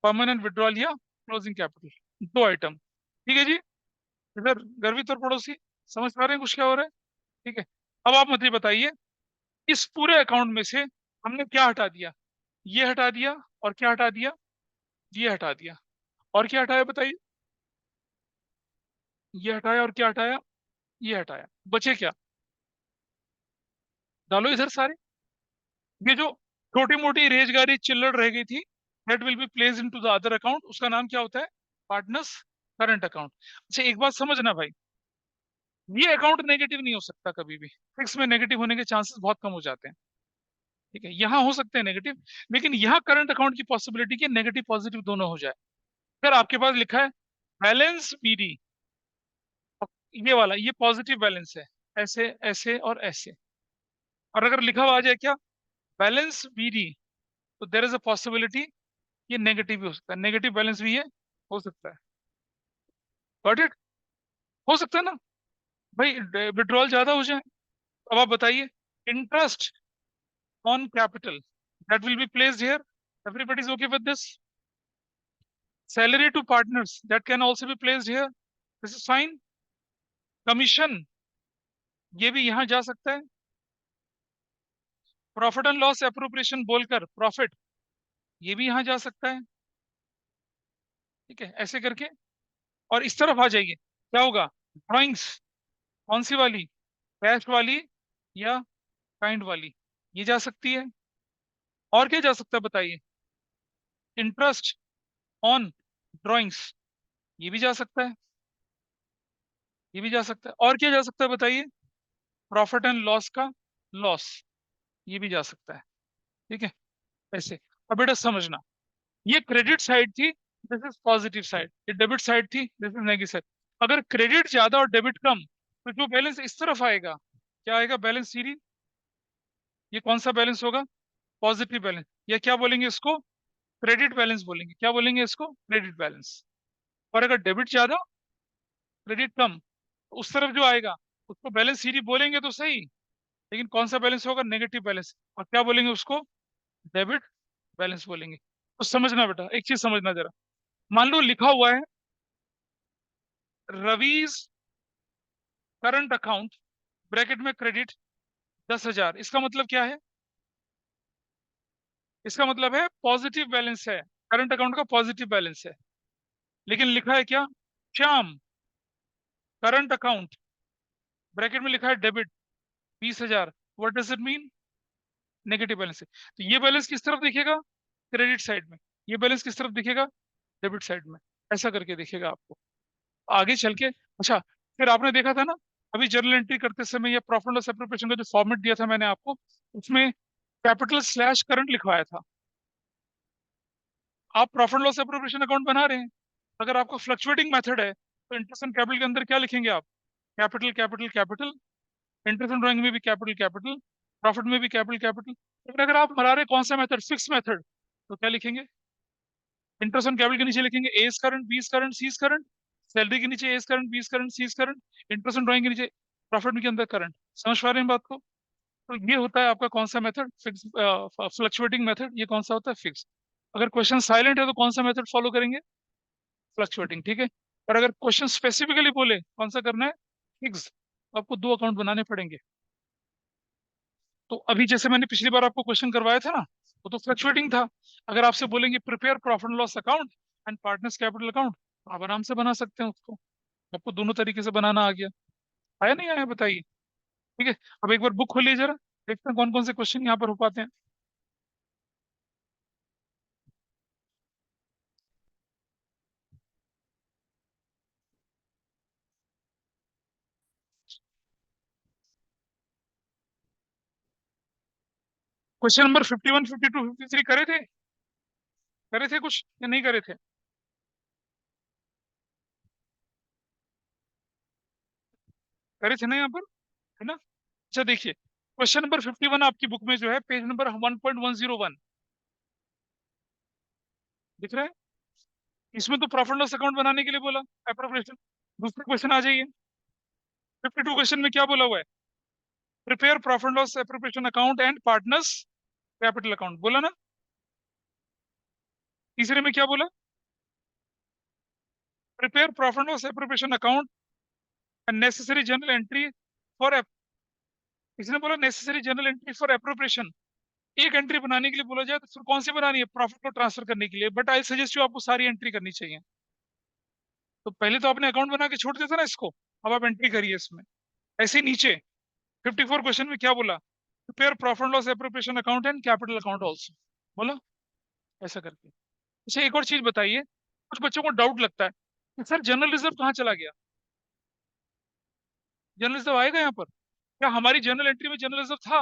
Permanent withdrawal या closing capital, दो item. ठीक है जी। इधर गर्वित और पड़ोसी समझ पा रहे हैं कुछ क्या हो रहा है? ठीक है। अब आप मुझे बताइए, इस पूरे अकाउंट में से हमने क्या हटा दिया? ये हटा दिया, और क्या हटा दिया? ये हटा दिया, और क्या हटाया बताइए? ये हटाया, और क्या हटाया? ये हटाया। बचे क्या? डालो इधर सारे। ये जो छोटी मोटी रेजगारी चिल्लड़ रह गई थी, that will B place into the other account. उसका नाम क्या होता है? Partners current account. अच्छा, एक बात समझना भाई, ये अकाउंट नेगेटिव नहीं हो सकता कभी भी। फिक्स में नेगेटिव होने के चांसेस बहुत कम हो जाते हैं। ठीक है, यहाँ हो सकते हैं नेगेटिव, लेकिन यहाँ करंट अकाउंट की पॉसिबिलिटी की नेगेटिव पॉजिटिव दोनों हो जाए। अगर आपके पास लिखा है बैलेंस बीडी, ये वाला, ये पॉजिटिव बैलेंस है, ऐसे ऐसे और ऐसे, और अगर लिखा हुआ आ जाए क्या? बैलेंस बीडी, तो देर इज अ पॉसिबिलिटी ये नेगेटिव भी हो सकता है, नेगेटिव बैलेंस भी ये हो सकता है। Got it? हो सकता है ना भाई, विड्रॉल ज्यादा हो जाए। अब आप बताइए, interest on capital that will be placed here, everybody is okay with this? Salary to partners that can also be placed here, this is fine. Commission, ये भी यहां जा सकता है। प्रॉफिट एंड लॉस अप्रोप्रिएशन बोलकर प्रॉफिट, ये भी यहां जा सकता है। ठीक है, ऐसे करके। और इस तरफ आ जाइए, क्या होगा? ड्राइंग्स, कौन सी वाली? कैश वाली या काइंड वाली, ये जा सकती है। और क्या जा सकता है बताइए? इंटरेस्ट ऑन ड्राइंग्स, ये भी जा सकता है, ये भी जा सकता है। और क्या जा सकता है बताइए? प्रॉफिट एंड लॉस का लॉस, ये भी जा सकता है। ठीक है, ऐसे। अब बेटा समझना, ये क्रेडिट साइड थी, दिस इज पॉजिटिव साइड। ये डेबिट साइड थी, दिस इज नेगेटिव साइड। अगर क्रेडिट ज्यादा और डेबिट कम, तो जो बैलेंस इस तरफ आएगा, क्या आएगा? Balance series. ये कौन सा बैलेंस होगा? पॉजिटिव बैलेंस, या क्या बोलेंगे इसको? क्रेडिट बैलेंस बोलेंगे। क्या बोलेंगे इसको? Credit balance. और अगर डेबिट ज्यादा, क्रेडिट कम, तो उस तरफ जो आएगा उसको बैलेंस सीरीज बोलेंगे तो सही, लेकिन कौन सा बैलेंस होगा? Negative balance. और क्या बोलेंगे उसको? डेबिट बैलेंस बोलेंगे। तो समझना बेटा, एक चीज समझना जरा। मान लो लिखा हुआ है रवीज करंट अकाउंट, ब्रैकेट में क्रेडिट 10,000, इसका मतलब क्या है? इसका मतलब है पॉजिटिव बैलेंस है, करंट अकाउंट का पॉजिटिव बैलेंस है। लेकिन लिखा है क्या? श्याम करंट अकाउंट, ब्रैकेट में लिखा है debit 20,000। What does it mean? Negative balance है। तो ये बैलेंस किस तरफ दिखेगा? क्रेडिट साइड में। ये बैलेंस किस तरफ दिखेगा? डेबिट साइड में। ऐसा करके दिखेगा आपको आगे चल के। अच्छा, फिर आपने देखा था ना, अभी जर्नल एंट्री करते समय या प्रॉफिट लॉस एप्रोप्रिएशन का जो फॉर्मेट दिया था मैंने आपको, उसमें कैपिटल स्लैश करंट लिखवाया था। आप प्रॉफिट लॉस एप्रोप्रिएशन अकाउंट बना रहे हैं, अगर आपका फ्लक्चुएटिंग मेथड है, तो इंटरेस्ट एंड कैपिटल के अंदर क्या लिखेंगे आप? Capital capital capital. Interest and drawing में भी कैपिटल कैपिटल, प्रॉफिट में भी कैपिटल कैपिटल। लेकिन अगर आप बना रहे कौन सा मेथड? फिक्स मेथड, तो क्या लिखेंगे? इंटरेस्ट ऑन कैपिटल के नीचे लिखेंगे एज करंट, बीस करंट, सीज करंट। सैलरी के नीचे एज करंट, बीस करंट, सीज करंट। इंटरेस्ट ऑन ड्राइंग के नीचे प्रॉफिट के अंदर करंट। समझ पा रहे हैं बात को? तो ये होता है आपका कौन सा मेथड? Fix, fluctuating method. ये कौन सा होता है? फिक्स। अगर क्वेश्चन साइलेंट है तो कौन सा मेथड फॉलो करेंगे? फ्लक्चुएटिंग। ठीक है। और अगर क्वेश्चन स्पेसिफिकली बोले कौन सा करना है? फिक्स, आपको दो अकाउंट बनाने पड़ेंगे। तो अभी जैसे मैंने पिछली बार आपको क्वेश्चन करवाया था ना, वो तो फ्लक्चुएटिंग था। अगर आपसे बोलेंगे prepare profit and loss account and partners capital account, आप आराम से बना सकते हैं उसको। आपको दोनों तरीके से बनाना आ गया। आया नहीं आया बताइए। ठीक है, अब एक बार बुक खोलिए जरा, देखते हैं कौन कौन से क्वेश्चन यहाँ पर हो पाते हैं। क्वेश्चन नंबर 51, 52, 53 करे थे? करे थे कुछ या नहीं करे थे? करे थे ना यहाँ पर, है ना? अच्छा देखिए, क्वेश्चन नंबर 51 आपकी बुक में जो है पेज नंबर 1.101 दिख रहा है। इसमें तो प्रॉफिट लॉस अकाउंट बनाने के लिए बोला, एप्रोप्रिएशन। दूसरे क्वेश्चन आ जाइए, 52 क्वेश्चन में क्या बोला हुआ है? Prepare profit loss appropriation account and partners capital account, बोला ना? तीसरे में क्या बोला? Prepare profit loss appropriation account and necessary general entry for, इसने बोला necessary general entry for appropriation. एक एंट्री बनाने के लिए बोला जाए तो फिर कौन सी बनानी है? प्रॉफिट को ट्रांसफर करने के लिए। बट आई सजेस्ट यू आपको सारी एंट्री करनी चाहिए। तो पहले तो आपने अकाउंट बना के छोड़ दिया था ना इसको, अब आप एंट्री करिए इसमें। ऐसे ही नीचे 54 क्वेश्चन में क्या बोला? Prepare profit loss appropriation account and capital account also, बोला ऐसा करके। अच्छा एक और चीज बताइए, कुछ बच्चों को डाउट लगता है कि सर जनरल रिजर्व कहाँ चला गया? जनरल रिजर्व आएगा यहाँ पर? क्या हमारी जनरल एंट्री में जनरल रिजर्व था?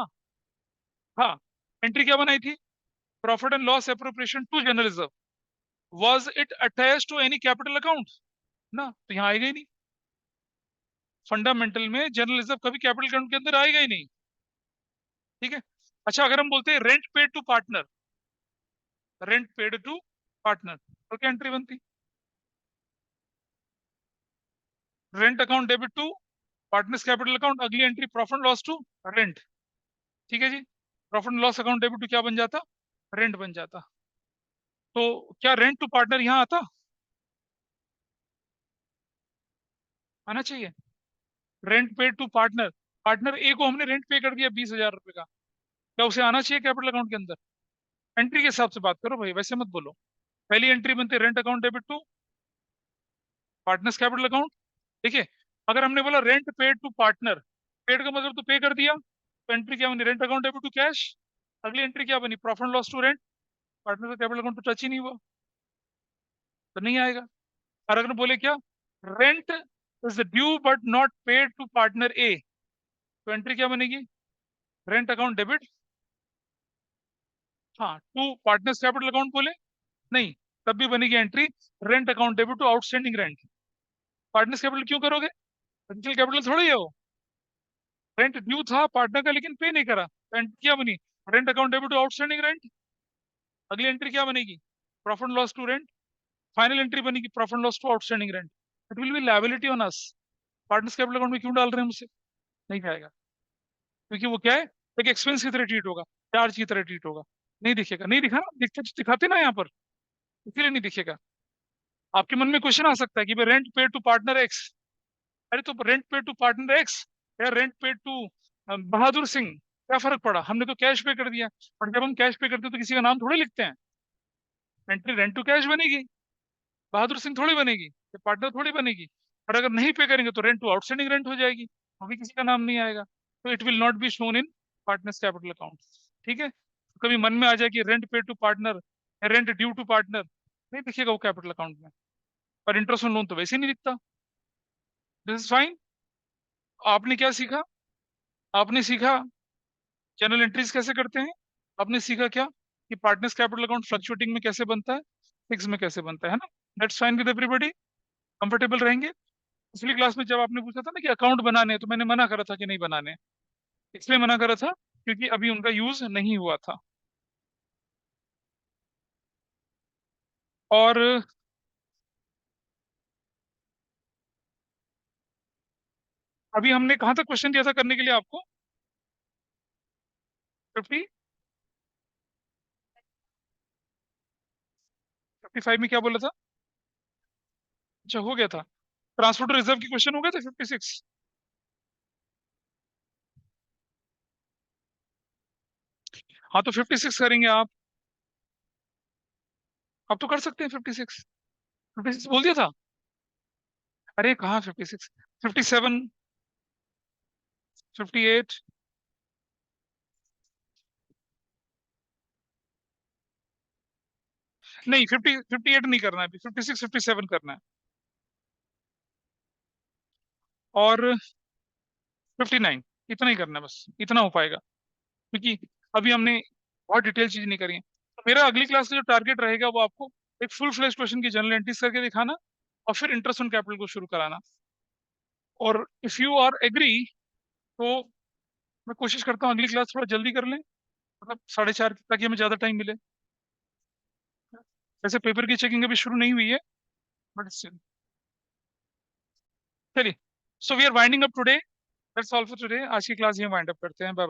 हाँ। एंट्री क्या बनाई थी? Profit and loss appropriation to general reserve. Was it attach to any capital account? ना, तो यहाँ आएगा ही नहीं। फंडामेंटल में जनरल रिजर्व कभी कैपिटल अकाउंट के अंदर आएगा ही नहीं। ठीक है। अच्छा अगर हम बोलते हैं rent paid to partner, rent paid to partner, तो क्या एंट्री बनती? Rent account debit to partners capital account, अगली entry profit loss to rent. ठीक है जी। Profit loss account debit to क्या बन जाता? रेंट बन जाता। तो क्या रेंट टू पार्टनर यहाँ आता? आना चाहिए। Rent paid to partner, partner A को हमने रेंट पे कर दिया 20,000 रुपए का, क्या उसे आना चाहिए कैपिटल अकाउंट के अंदर? एंट्री के हिसाब से बात करो भाई, वैसे मत बोलो। पहली एंट्री बनती है rent account debit to partners capital account. देखिए, अगर हमने बोला rent paid to partner, paid का मतलब तो पे कर दिया, तो एंट्री क्या बनी? Rent account debit to cash. अगली एंट्री क्या बनी? Profit loss to rent. Partner का कैपिटल अकाउंट तो टच ही नहीं हुआ, तो नहीं आएगा। और अगर बोले क्या, rent is due but not paid to partner A, तो एंट्री क्या बनेगी? रेंट अकाउंट डेबिट, हाँ, टू पार्टनर्स कैपिटल अकाउंट बोले, नहीं, तब भी बनेगी entry rent account debit to outstanding rent. Partners capital क्यों करोगे? फाइनेंशियल कैपिटल थोड़ी है वो। रेंट ड्यू था पार्टनर का लेकिन पे नहीं करा, तो एंट्री क्या बनी? Rent account debit to outstanding rent. अगली एंट्री क्या बनेगी? Profit loss to rent. Final entry बनेगी profit loss to outstanding rent. It will be liability on us. Partners capital account में क्यों डाल रहे हैं मुझसे? नहीं जाएगा, क्योंकि वो क्या है, एक एक्सपेंस की तरह ट्रीट होगा, चार्ज की तरह ट्रीट होगा। नहीं दिखेगा, नहीं दिखा ना, दिखते दिखाते ना यहाँ पर, इसीलिए नहीं दिखेगा। आपके मन में क्वेश्चन आ सकता है कि भाई rent paid to partner X, अरे तो rent paid to partner X या rent paid to Bahadur Singh, क्या फर्क पड़ा? हमने तो कैश पे कर दिया। और जब हम कैश पे करते हैं तो किसी का नाम थोड़ी लिखते हैं। एंट्री रेंट टू कैश बनेगी, बहादुर सिंह थोड़ी बनेगी, ये पार्टनर थोड़ी बनेगी। और अगर नहीं पे करेंगे तो रेंट टू आउटस्टैंडिंग रेंट हो जाएगी, वो भी किसी का नाम नहीं आएगा। तो it will not be shown in partners capital account. ठीक है, तो कभी मन में आ जाए कि rent pay to partner, rent due to partner, नहीं दिखेगा वो कैपिटल अकाउंट में। और इंटरेस्ट ऑन लोन तो वैसे ही नहीं दिखता। This is fine. आपने क्या सीखा? आपने सीखा जनरल एंट्रीज कैसे करते हैं। आपने सीखा क्या कि पार्टनर्स कैपिटल अकाउंट फ्लक्चुएटिंग में कैसे बनता है, फिक्स में कैसे बनता है ना? That's fine with everybody, comfortable रहेंगे। पिछली क्लास में जब आपने पूछा था ना कि अकाउंट बनाने हैं, तो मैंने मना करा था कि नहीं बनाने। इसलिए मना करा था क्योंकि अभी उनका यूज नहीं हुआ था। और अभी हमने कहाँ तक क्वेश्चन दिया था करने के लिए आपको? 50, 55 में क्या बोला था? अच्छा हो गया था। ट्रांसपोर्ट रिजर्व की क्वेश्चन हो गया था 56। हाँ तो 56 करेंगे आप तो कर सकते हैं 56। 56 बोल दिया था। अरे कहाँ 56, 57, 58। नहीं 58 नहीं करना है अभी, 56 57 करना है। और 59, इतना ही करना है, बस इतना हो पाएगा, क्योंकि अभी हमने बहुत डिटेल चीज नहीं करी है। तो मेरा अगली क्लास का जो टारगेट रहेगा वो आपको एक फुल फ्लैश क्वेश्चन की जनरल एंट्रीज करके दिखाना, और फिर इंटरेस्ट ऑन कैपिटल को शुरू कराना। और इफ यू आर एग्री तो मैं कोशिश करता हूँ अगली क्लास थोड़ा जल्दी कर लें, मतलब 4:30, ताकि हमें ज्यादा टाइम मिले। वैसे पेपर की चेकिंग अभी शुरू नहीं हुई है, बट चलिए। So we are winding up today, that's all for today. आज की क्लास ये वाइंड अप करते हैं। बाय।